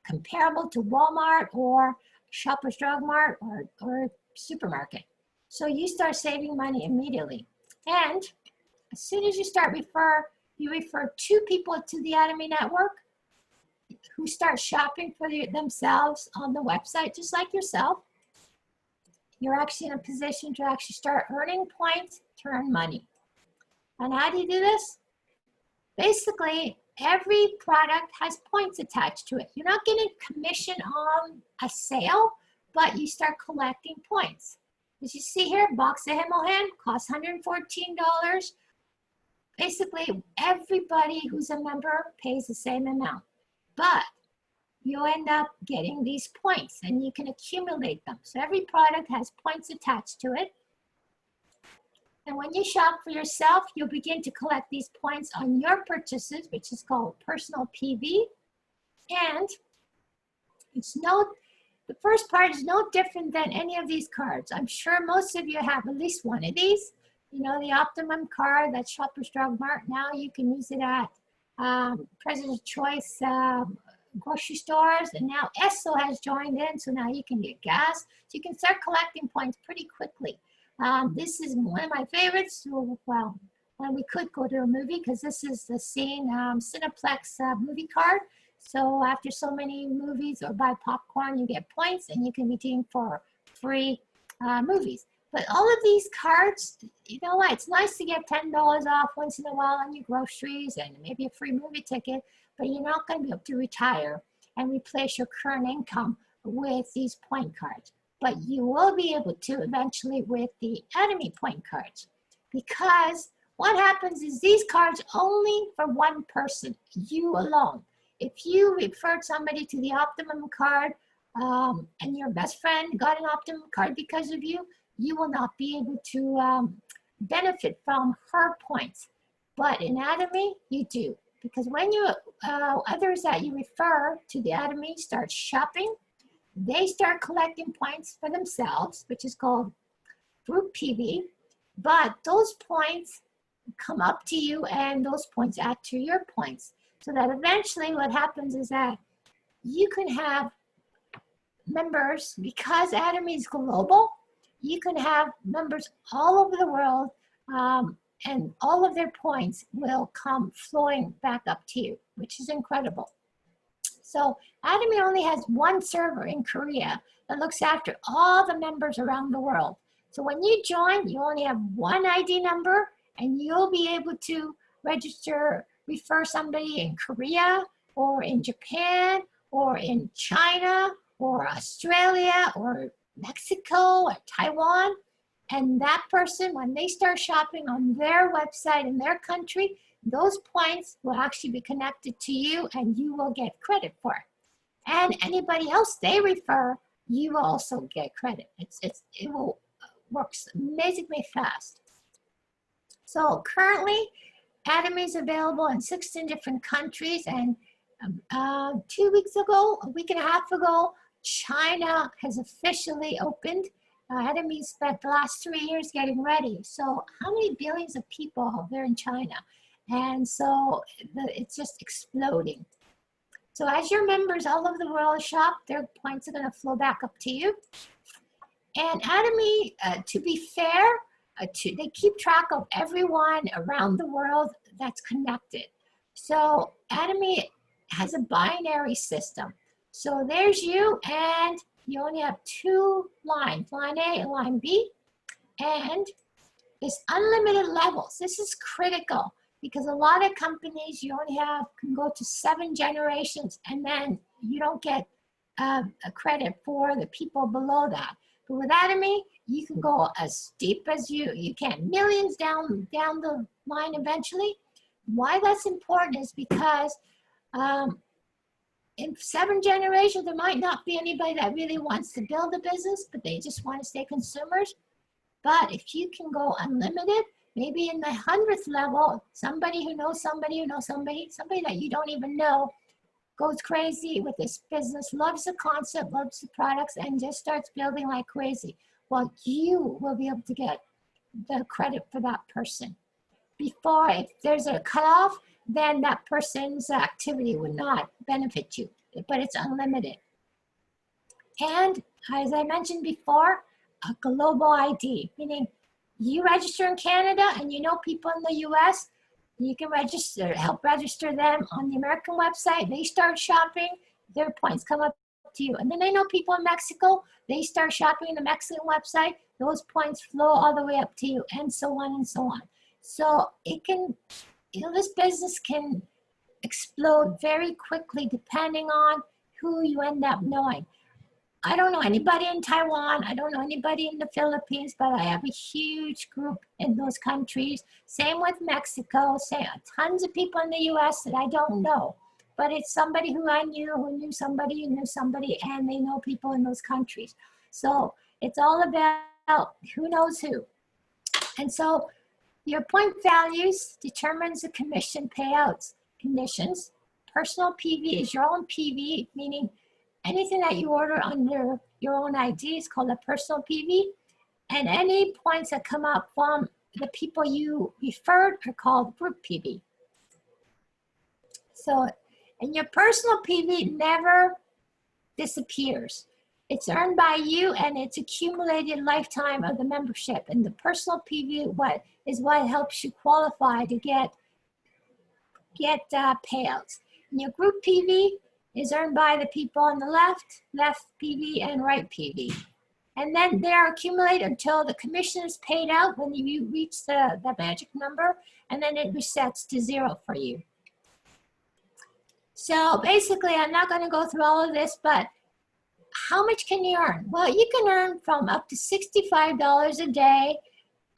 comparable to Walmart or Shoppers Drug Mart or supermarket. So you start saving money immediately. And as soon as you refer 2 people to the Atomy network who start shopping for themselves on the website, just like yourself, you're actually in a position to actually start earning points to earn money. And how do you do this? Basically, every product has points attached to it. You're not getting commission on a sale, but you start collecting points. As you see here, box of Himmelhan costs $114. Basically, everybody who's a member pays the same amount, but you end up getting these points and you can accumulate them. So every product has points attached to it. And when you shop for yourself, you'll begin to collect these points on your purchases, which is called personal PV. And the first part is no different than any of these cards. I'm sure most of you have at least one of these. You know, the Optimum card, that's Shoppers Drug Mart. Now you can use it at President's Choice grocery stores. And now Esso has joined in, so now you can get gas. So you can start collecting points pretty quickly. This is one of my favorites. Well, when we could go to a movie, because this is the scene Cineplex movie card. So after so many movies or buy popcorn, you get points and you can redeem for free movies. But all of these cards, you know what, it's nice to get $10 off once in a while on your groceries and maybe a free movie ticket, but you're not going to be able to retire and replace your current income with these point cards. But you will be able to eventually with the Atomy point cards, because what happens is these cards only for one person, you alone. If you referred somebody to the Optimum card and your best friend got an Optimum card because of you, you will not be able to benefit from her points. But in Atomy, you do. Because when you others that you refer to the Atomy start shopping, they start collecting points for themselves, which is called group PV. But those points come up to you and those points add to your points. So that eventually what happens is that you can have members, because Atomy is global, you can have members all over the world and all of their points will come flowing back up to you, which is incredible. So Atomy only has one server in Korea that looks after all the members around the world. So when you join, you only have one ID number and you'll be able to refer somebody in Korea or in Japan or in China or Australia or Mexico or Taiwan. And that person, when they start shopping on their website in their country, those points will actually be connected to you and you will get credit for it. And anybody else they refer, you will also get credit. It works amazingly fast. So currently, Atomy is available in 16 different countries, and 2 weeks ago, a week and a half ago, China has officially opened. Atomy spent the last 3 years getting ready. So how many billions of people are there in China? And so it's just exploding. So as your members all over the world shop, their points are going to flow back up to you. And Atomy, to be fair, they keep track of everyone around the world that's connected. So Atomy has a binary system. So there's you, and you only have two lines, line A and line B, and it's unlimited levels. This is critical because a lot of companies you only can go to 7 generations, and then you don't get a credit for the people below that. But with Atomy, you can go as steep as you can, millions down the line eventually. Why that's important is because in 7 generations, there might not be anybody that really wants to build a business, but they just want to stay consumers. But if you can go unlimited, maybe in the 100th level, somebody who knows somebody who knows somebody, somebody that you don't even know, goes crazy with this business, loves the concept, loves the products, and just starts building like crazy. Well, you will be able to get the credit for that person. Before, if there's a cutoff, then that person's activity would not benefit you, but it's unlimited. And as I mentioned before, a global ID, meaning you register in Canada and you know people in the US, you can help register them on the American website. They start shopping, their points come up to you. And then they know people in Mexico, they start shopping in the Mexican website, those points flow all the way up to you, and so on and so on. So it can, this business can explode very quickly depending on who you end up knowing. I don't know anybody in Taiwan. I don't know anybody in the Philippines, but I have a huge group in those countries. Same with Mexico. Tons of people in the US that I don't know. But it's somebody who I knew, who knew somebody, who knew somebody, and they know people in those countries. So it's all about who knows who. And so your point values determines the commission payouts conditions. Personal PV is your own PV, meaning anything that you order under your own ID is called a personal PV, and any points that come up from the people you referred are called group PV. So, and your personal PV never disappears. It's earned by you, and it's accumulated lifetime of the membership. And the personal PV is what helps you qualify to get payouts. And your group PV is earned by the people on the left PV, and right PV. And then they are accumulated until the commission is paid out when you reach the magic number, and then it resets to 0 for you. So basically, I'm not going to go through all of this, but how much can you earn? Well, you can earn from up to $65 a day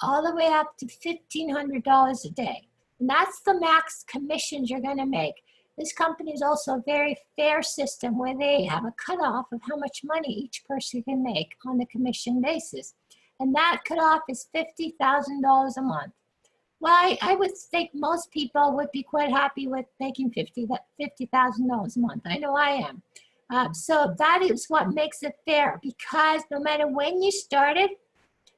all the way up to $1,500 a day. And that's the max commissions you're going to make. This company is also a very fair system where they have a cutoff of how much money each person can make on the commission basis. And that cutoff is $50,000 a month. Well, I would think most people would be quite happy with making $50,000 a month. I know I am. So that is what makes it fair, because no matter when you started,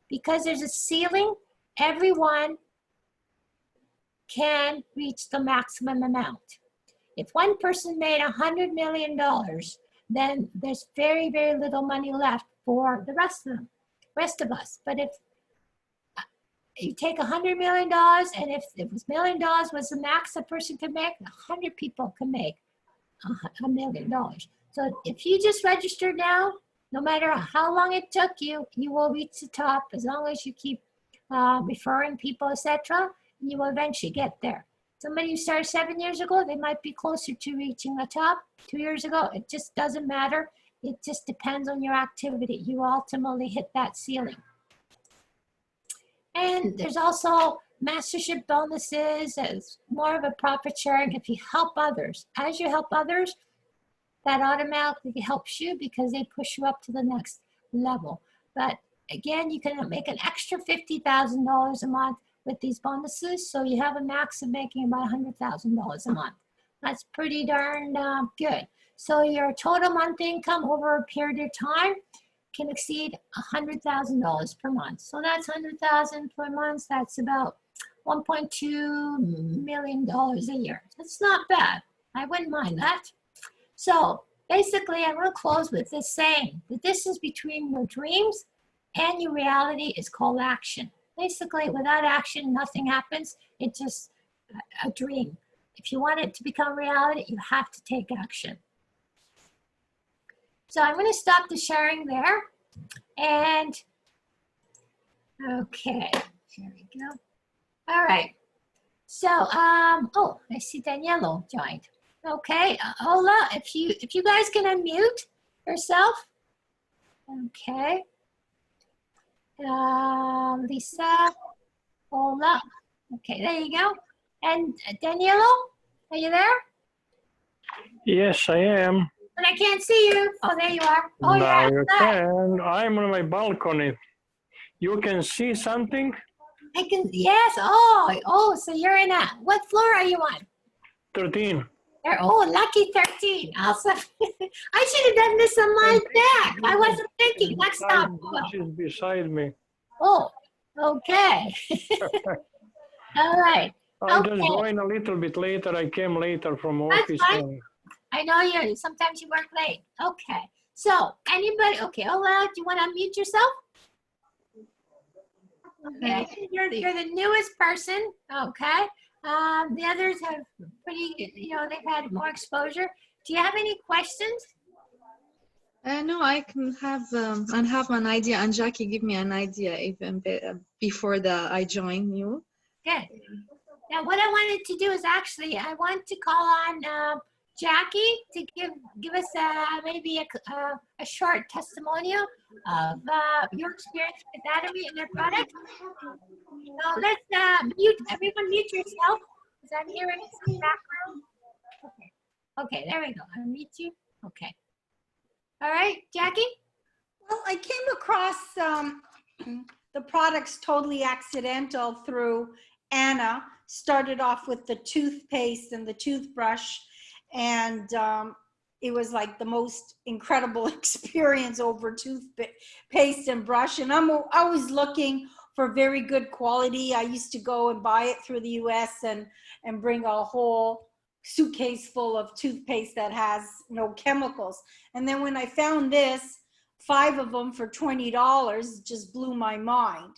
because there's a ceiling, everyone can reach the maximum amount. If one person made $100 million, then there's very, very little money left for the rest of us. But if you take $100 million, and if $1 million was the max a person could make, 100 people can make $1 million. So if you just register now, no matter how long it took you, you will reach the top as long as you keep referring people, etc. You will eventually get there. Somebody who started 7 years ago, they might be closer to reaching the top. 2 years ago, it just doesn't matter. It just depends on your activity. You ultimately hit that ceiling. And there's also mastership bonuses as more of a profit sharing if you help others. As you help others, that automatically helps you because they push you up to the next level. But again, you can make an extra $50,000 a month with these bonuses, so you have a max of making about $100,000 a month. That's pretty darn good. So your total monthly income over a period of time can exceed $100,000 per month. So that's $100,000 per month. That's about $1.2 million a year. That's not bad. I wouldn't mind that. So basically, I'm going to close with this saying: the distance between your dreams and your reality is called action. Basically, without action, nothing happens. It's just a dream. If you want it to become reality, you have to take action. So I'm going to stop the sharing there. And okay, here we go. All right. So, oh, I see Daniela joined. Okay, Ola, if you guys can unmute yourself. Okay. Lisa, Ola. Okay, there you go. And Daniela, are you there? Yes, I am. But I can't see you. Oh, there you are. Oh, Now you're you outside. can. I'm on my balcony. You can see something? I can, yes. Oh, so you're in what floor are you on? 13. There, oh, lucky 13. Awesome. I should have done this on my deck. I wasn't thinking. Next stop. She's beside me. Oh, okay. All right. I just Okay. joined a little bit later. I came later from That's office. fine. I know sometimes you work late. Okay. So anybody, okay, Ola, do you want to unmute yourself? Okay, you're the newest person, okay? The others have pretty, they've had more exposure. Do you have any questions? No, I can have and have an idea, and Jackie give me an idea even before I join you. Good. Now, what I wanted to do is actually, I want to call on Jackie to give us maybe a short testimonial of your experience with Atomy and their product. So let's everyone mute yourself, because I'm hearing some background. Okay, there we go. Unmute you. Okay. All right, Jackie? Well, I came across the products totally accidental through Anna. Started off with the toothpaste and the toothbrush, and it was like the most incredible experience over toothpaste and brush. And I'm always looking for very good quality. I used to go and buy it through the US and bring a whole suitcase full of toothpaste that has no chemicals. And then when I found this, 5 of them for $20, just blew my mind.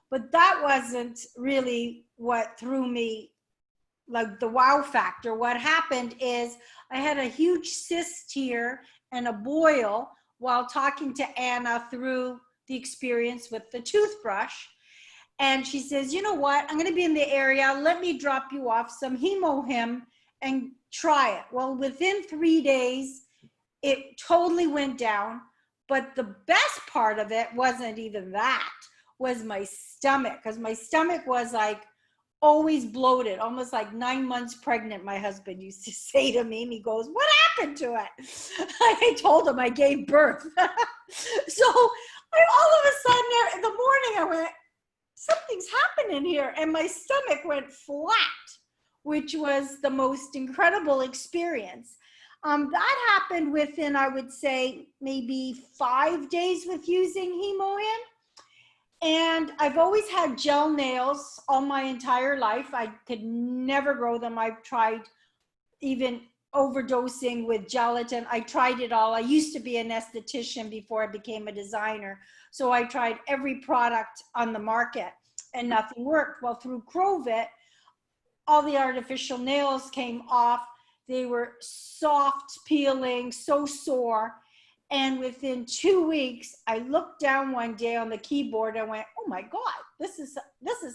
But that wasn't really what threw me, like the wow factor. What happened is I had a huge cyst here and a boil while talking to Anna through the experience with the toothbrush. And she says, you know what, I'm gonna be in the area, let me drop you off some Hemohim and try it. Well, within 3 days, it totally went down. But the best part of it wasn't even that, was my stomach, because my stomach was like always bloated, almost like 9 months pregnant, my husband used to say to me. And he goes, what happened to it? I told him I gave birth. So all of a sudden in the morning, I went, something's happening here. And my stomach went flat, which was the most incredible experience. That happened within, I would say, maybe 5 days with using Hemohim. And I've always had gel nails all my entire life. I could never grow them. I've tried even overdosing with gelatin. I tried it all. I used to be an esthetician before I became a designer. So I tried every product on the market and nothing worked. Well, through Crovit, all the artificial nails came off. They were soft, peeling, so sore. And within 2 weeks, I looked down one day on the keyboard and went, oh my God, this is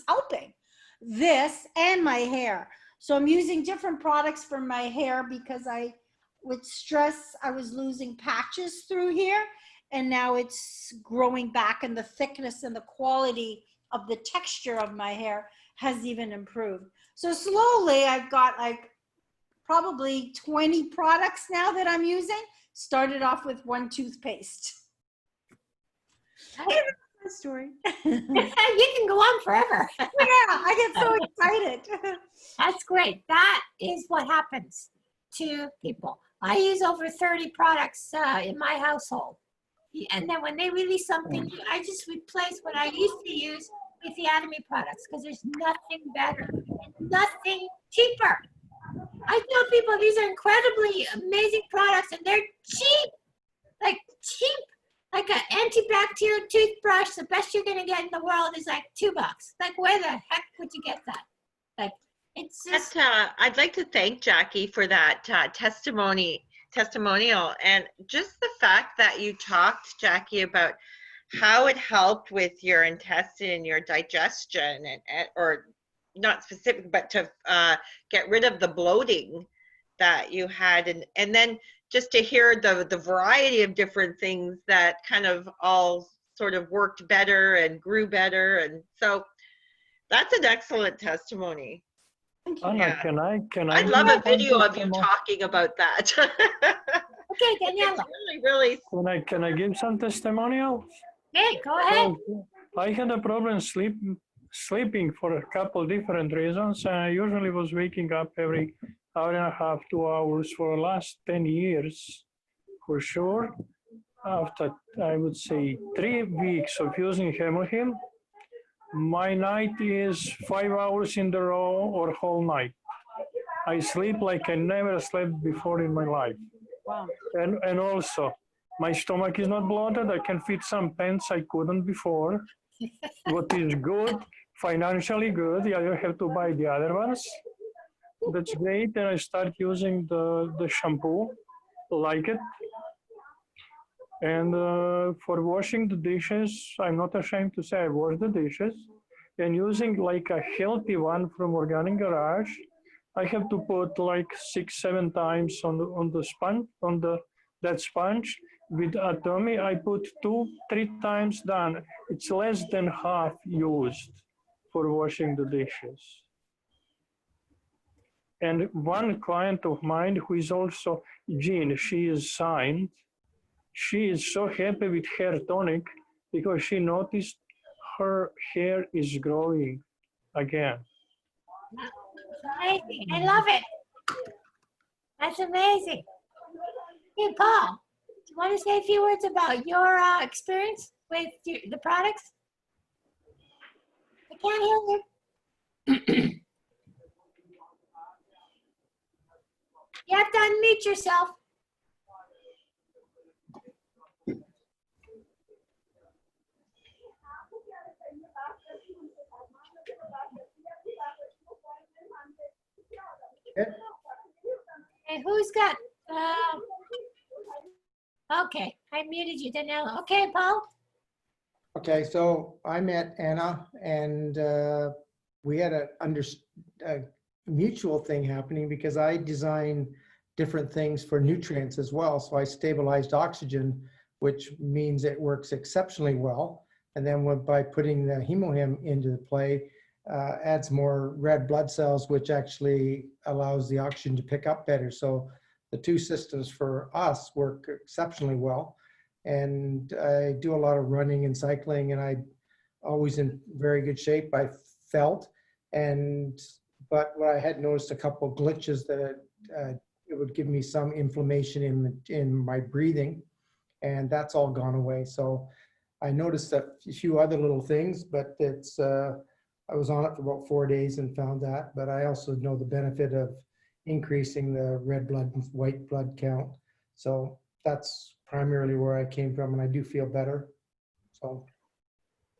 helping. This and my hair. So I'm using different products for my hair because with stress, I was losing patches through here. And now it's growing back, and the thickness and the quality of the texture of my hair has even improved. So slowly I've got like probably 20 products now that I'm using. Started off with one toothpaste. Story. You can go on forever. Yeah, I get so excited. That's great. That is what happens to people. I use over 30 products in my household. And then when they release something, I just replace what I used to use with the Atomy products, because there's nothing better, nothing cheaper. I tell people these are incredibly amazing products, and they're cheap, like an antibacterial toothbrush. The best you're gonna get in the world is like $2. Like, where the heck would you get that? Like, it's just. I'd like to thank Jackie for that testimony testimonial, and just the fact that you talked, Jackie, about how it helped with your intestine, your digestion, and or not specific, but to get rid of the bloating that you had, and then just to hear the variety of different things that kind of all sort of worked better and grew better, and so that's an excellent testimony. Anna, Yeah. can I I'd love a video of you testimony? talking about that. Okay, Daniela. It's really Can I give some testimonials? Hey, go ahead. Well, I had a problem sleeping for a couple different reasons. I usually was waking up every hour and a half, 2 hours for the last 10 years, for sure. After, I would say, 3 weeks of using Hemohim, my night is 5 hours in the row or whole night. I sleep like I never slept before in my life. Wow. And also, my stomach is not bloated. I can fit some pants I couldn't before. What is good, financially good. I don't have to buy the other ones. That's great. And I start using the shampoo, like it. And for washing the dishes, I'm not ashamed to say I wash the dishes. And using like a healthy one from Organic Garage, I have to put like 6-7 times on the sponge, that sponge. With Atomy, I put 2-3 times done. It's less than half used for washing the dishes. And one client of mine who is also Jean, she is signed. She is so happy with hair tonic because she noticed her hair is growing again. Amazing. I love it. That's amazing. Hey, Paul, do you want to say a few words about your experience with the products? I can't hear you. You have to unmute yourself. And who's got, okay, I muted you, Daniela. Okay, Paul? Okay, so I met Anna and we had a mutual thing happening because I design different things for nutrients as well. So I stabilized oxygen, which means it works exceptionally well. And then by putting the Hemohim into play, adds more red blood cells, which actually allows the oxygen to pick up better. So the two systems for us work exceptionally well. And I do a lot of running and cycling, and I'm always in very good shape, I felt. But what I had noticed a couple glitches that it would give me some inflammation in my breathing, and that's all gone away. So I noticed a few other little things, but it's I was on it for about 4 days and found that. But I also know the benefit of increasing the red blood and white blood count. So that's primarily where I came from, and I do feel better. So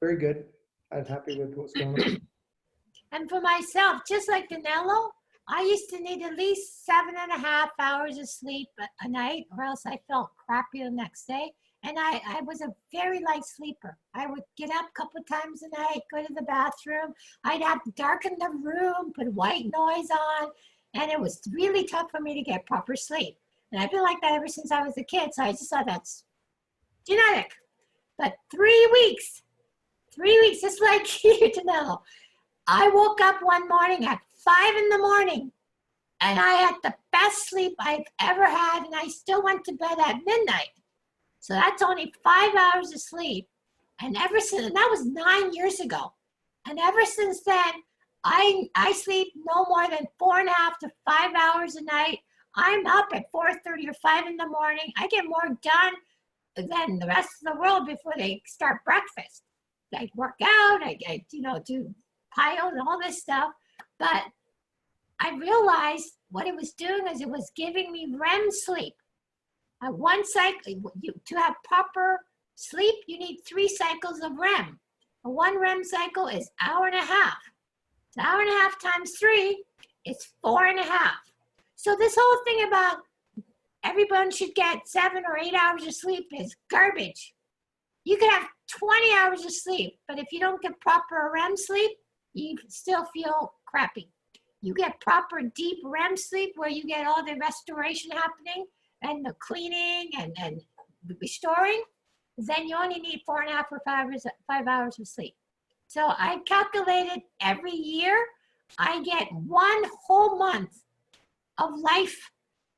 very good. I'm happy with what's going on. And for myself, just like Danilo, I used to need at least 7.5 hours of sleep a night, or else I felt crappy the next day. And I was a very light sleeper. I would get up a couple times a night, go to the bathroom. I'd have to darken the room, put white noise on, and it was really tough for me to get proper sleep. And I've been like that ever since I was a kid, so I just thought that's genetic. But 3 weeks, just like you, Danilo. I woke up one morning at 5 in the morning, and I had the best sleep I've ever had, and I still went to bed at midnight. So that's only 5 hours of sleep. And ever since, and that was 9 years ago. And ever since then, I sleep no more than 4.5 to 5 hours a night. I'm up at 4:30 or 5 in the morning. I get more done than the rest of the world before they start breakfast. I work out, I do piles and all this stuff. But I realized what it was doing is it was giving me REM sleep. One cycle, to have proper sleep, you need 3 cycles of REM. One REM cycle is 1.5 hours. So 1.5 hours times 3 is 4.5. So this whole thing about everyone should get 7 or 8 hours of sleep is garbage. You can have 20 hours of sleep, but if you don't get proper REM sleep, you still feel crappy. You get proper deep REM sleep where you get all the restoration happening and the cleaning and restoring, then you only need 4.5 or 5 hours of sleep. So I calculated every year, I get 1 whole month of life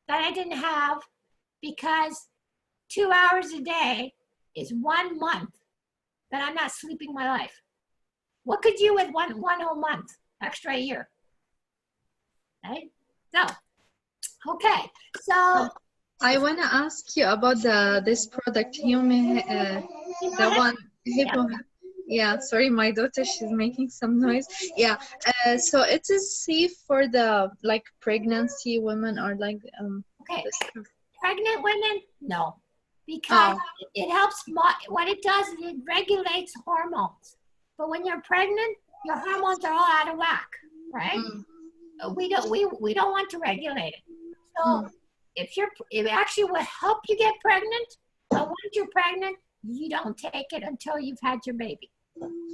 that I didn't have because 2 hours a day is 1 month that I'm not sleeping my life. What could you with one whole month extra a year? Right? So, okay. So I want to ask you about this product, the one, yeah, sorry, my daughter, she's making some noise. Yeah, so it is safe for the like pregnancy women or like okay, this. pregnant women, no, because it helps. What it does is it regulates hormones. But when you're pregnant, your hormones are all out of whack, right? We don't want to regulate it. So it actually will help you get pregnant, but once you're pregnant, you don't take it until you've had your baby.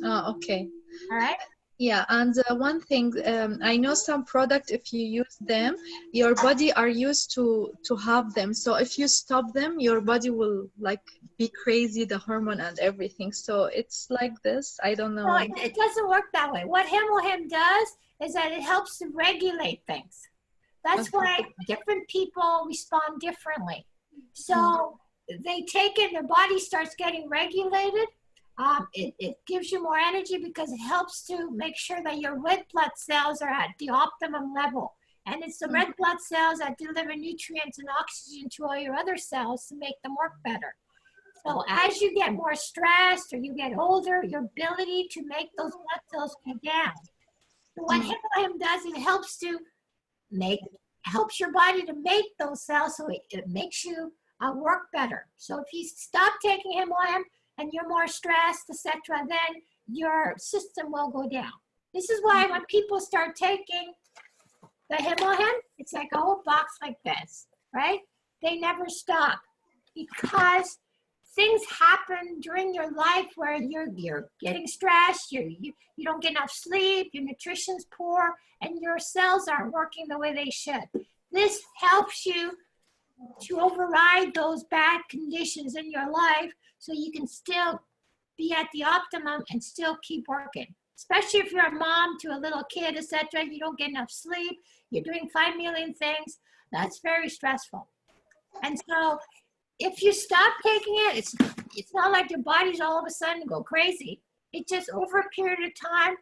Oh, okay. All right. Yeah, and one thing, I know some product, if you use them, your body are used to have them. So if you stop them, your body will like be crazy, the hormone and everything. So it's like this. I don't know. No, it doesn't work that way. What Him does is that it helps to regulate things. That's why different people respond differently. So they take it, their body starts getting regulated. It gives you more energy because it helps to make sure that your red blood cells are at the optimum level. And it's the red blood cells that deliver nutrients and oxygen to all your other cells to make them work better. So as you get more stressed or you get older, your ability to make those blood cells go down. So what Him does, it helps your body to make those cells, so it makes you work better. So if you stop taking Him and you're more stressed, etc., then your system will go down. This is why when people start taking the Him, it's like a whole box like this, right? They never stop because things happen during your life where you're getting stressed, you don't get enough sleep, your nutrition's poor, and your cells aren't working the way they should. This helps you to override those bad conditions in your life so you can still be at the optimum and still keep working. Especially if you're a mom to a little kid, etc., you don't get enough sleep, you're doing 5 million things, that's very stressful. And so if you stop taking it, it's not like your body's all of a sudden go crazy. It just over a period of time,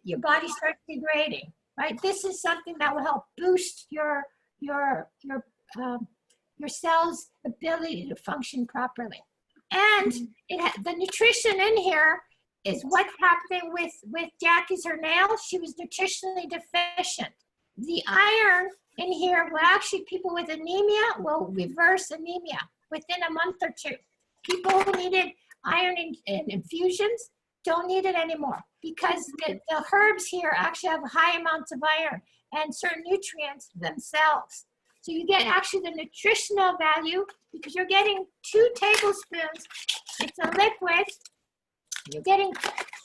your body starts degrading, right? This is something that will help boost your cell's ability to function properly. And the nutrition in here is what's happening with Jackie's her nails. She was nutritionally deficient. The iron in here will actually, people with anemia will reverse anemia within a month or 2. People who needed iron in infusions don't need it anymore because the herbs here actually have high amounts of iron and certain nutrients themselves. So you get actually the nutritional value because you're getting 2 tablespoons. It's a liquid. You're getting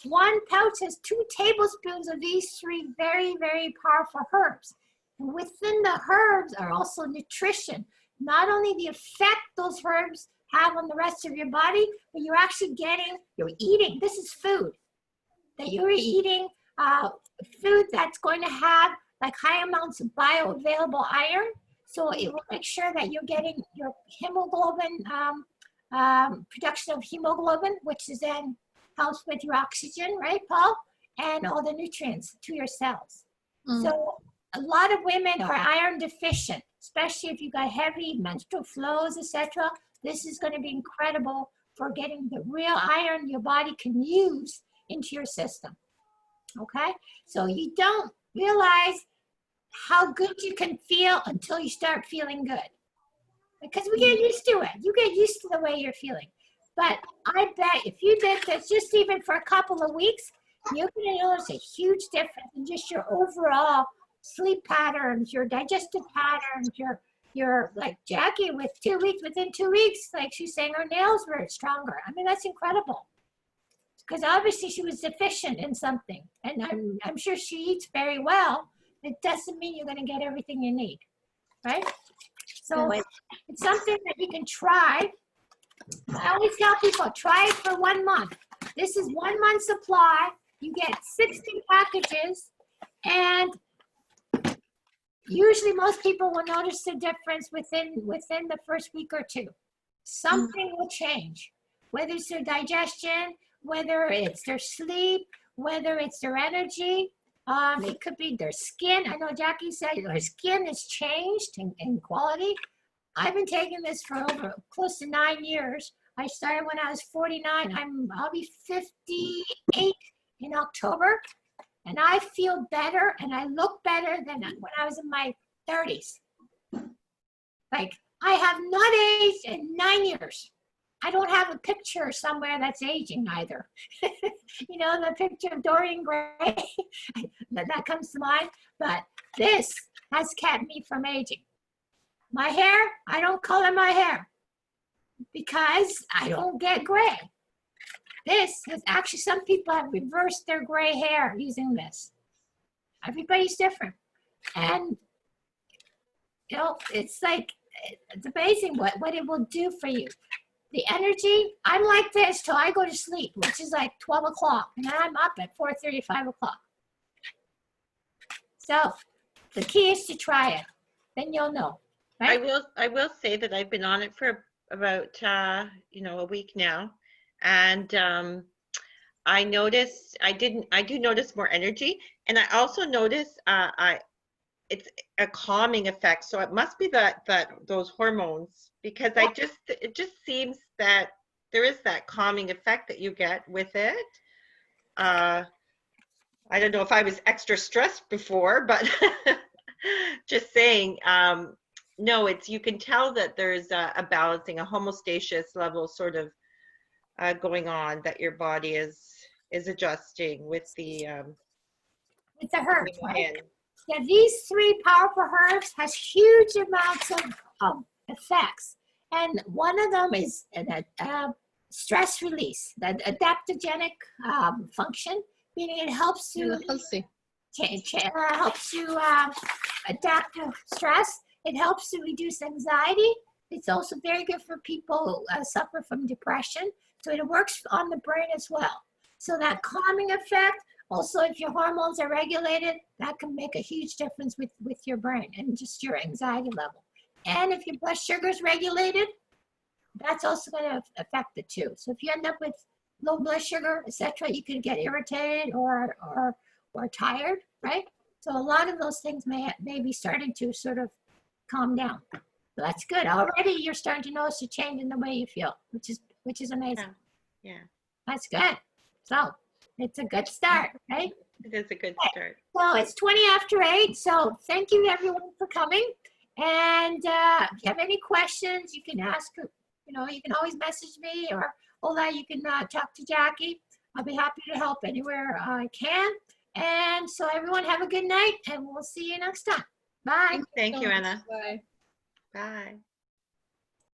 1 pouch has 2 tablespoons of these 3 very, very powerful herbs. And within the herbs are also nutrition. Not only the effect those herbs have on the rest of your body, but you're actually you're eating, this is food, that you're eating food that's going to have like high amounts of bioavailable iron. So it will make sure that you're getting your hemoglobin, production of hemoglobin, which is then helps with your oxygen, right, Paul? And all the nutrients to your cells. So a lot of women are iron deficient, especially if you've got heavy menstrual flows, etc. This is going to be incredible for getting the real iron your body can use into your system. Okay? So you don't realize how good you can feel until you start feeling good. Because we get used to it. You get used to the way you're feeling. But I bet if you did this just even for a couple of weeks, you're going to notice a huge difference in just your overall sleep patterns, your digestive patterns, you're like Jackie with 2 weeks, within 2 weeks, like she's saying her nails were stronger. I mean, that's incredible. Because obviously she was deficient in something. And I'm sure she eats very well. It doesn't mean you're going to get everything you need, right? So it's something that you can try. I always tell people, try it for 1 month. This is 1 month supply. You get 60 packages, and usually most people will notice the difference within the first week or two. Something will change, whether it's their digestion, whether it's their sleep, whether it's their energy. It could be their skin. I know Jackie said her skin has changed in quality. I've been taking this for over close to 9 years. I started when I was 49. I'll be 58 in October, and I feel better and I look better than when I was in my 30s. Like, I have not aged in 9 years. I don't have a picture somewhere that's aging either. You know, the picture of Dorian Gray, that comes to mind. But this has kept me from aging. My hair, I don't color my hair because I don't get gray. This has actually, some people have reversed their gray hair using this. Everybody's different. And, you know, it's like, it's amazing what it will do for you. The energy, I'm like this till I go to sleep, which is like 12 o'clock. And then I'm up at 4:30, 5 o'clock. So the key is to try it. Then you'll know. Right? I will say that I've been on it for about a week now, and I do notice more energy, and I also notice it's a calming effect. So it must be that those hormones, because it just seems that there is that calming effect that you get with it. I don't know if I was extra stressed before, but just saying. No, you can tell that there's a balancing, a homeostasis level sort of going on, that your body is adjusting with the herbs, right? Yeah, these 3 powerful herbs has huge amounts of effects. And one of them is stress release, the adaptogenic function, meaning it helps to helps you adapt to stress. It helps to reduce anxiety. It's also very good for people who suffer from depression. So it works on the brain as well. So that calming effect, also if your hormones are regulated, that can make a huge difference with your brain and just your anxiety level. And if your blood sugar is regulated, that's also going to affect it too. So if you end up with low blood sugar, etc., you could get irritated or tired, right? So a lot of those things may be starting to sort of calm down. So that's good. Already you're starting to notice a change in the way you feel, which is amazing. Yeah. That's good. So it's a good start, right? It is a good start. So it's 20 after 8. So thank you everyone for coming. And if you have any questions, you can ask, you can always message me, or Ola, you can talk to Jackie. I'll be happy to help anywhere I can. And so everyone have a good night, and we'll see you next time. Bye. Thank you, Anna. Bye. Bye.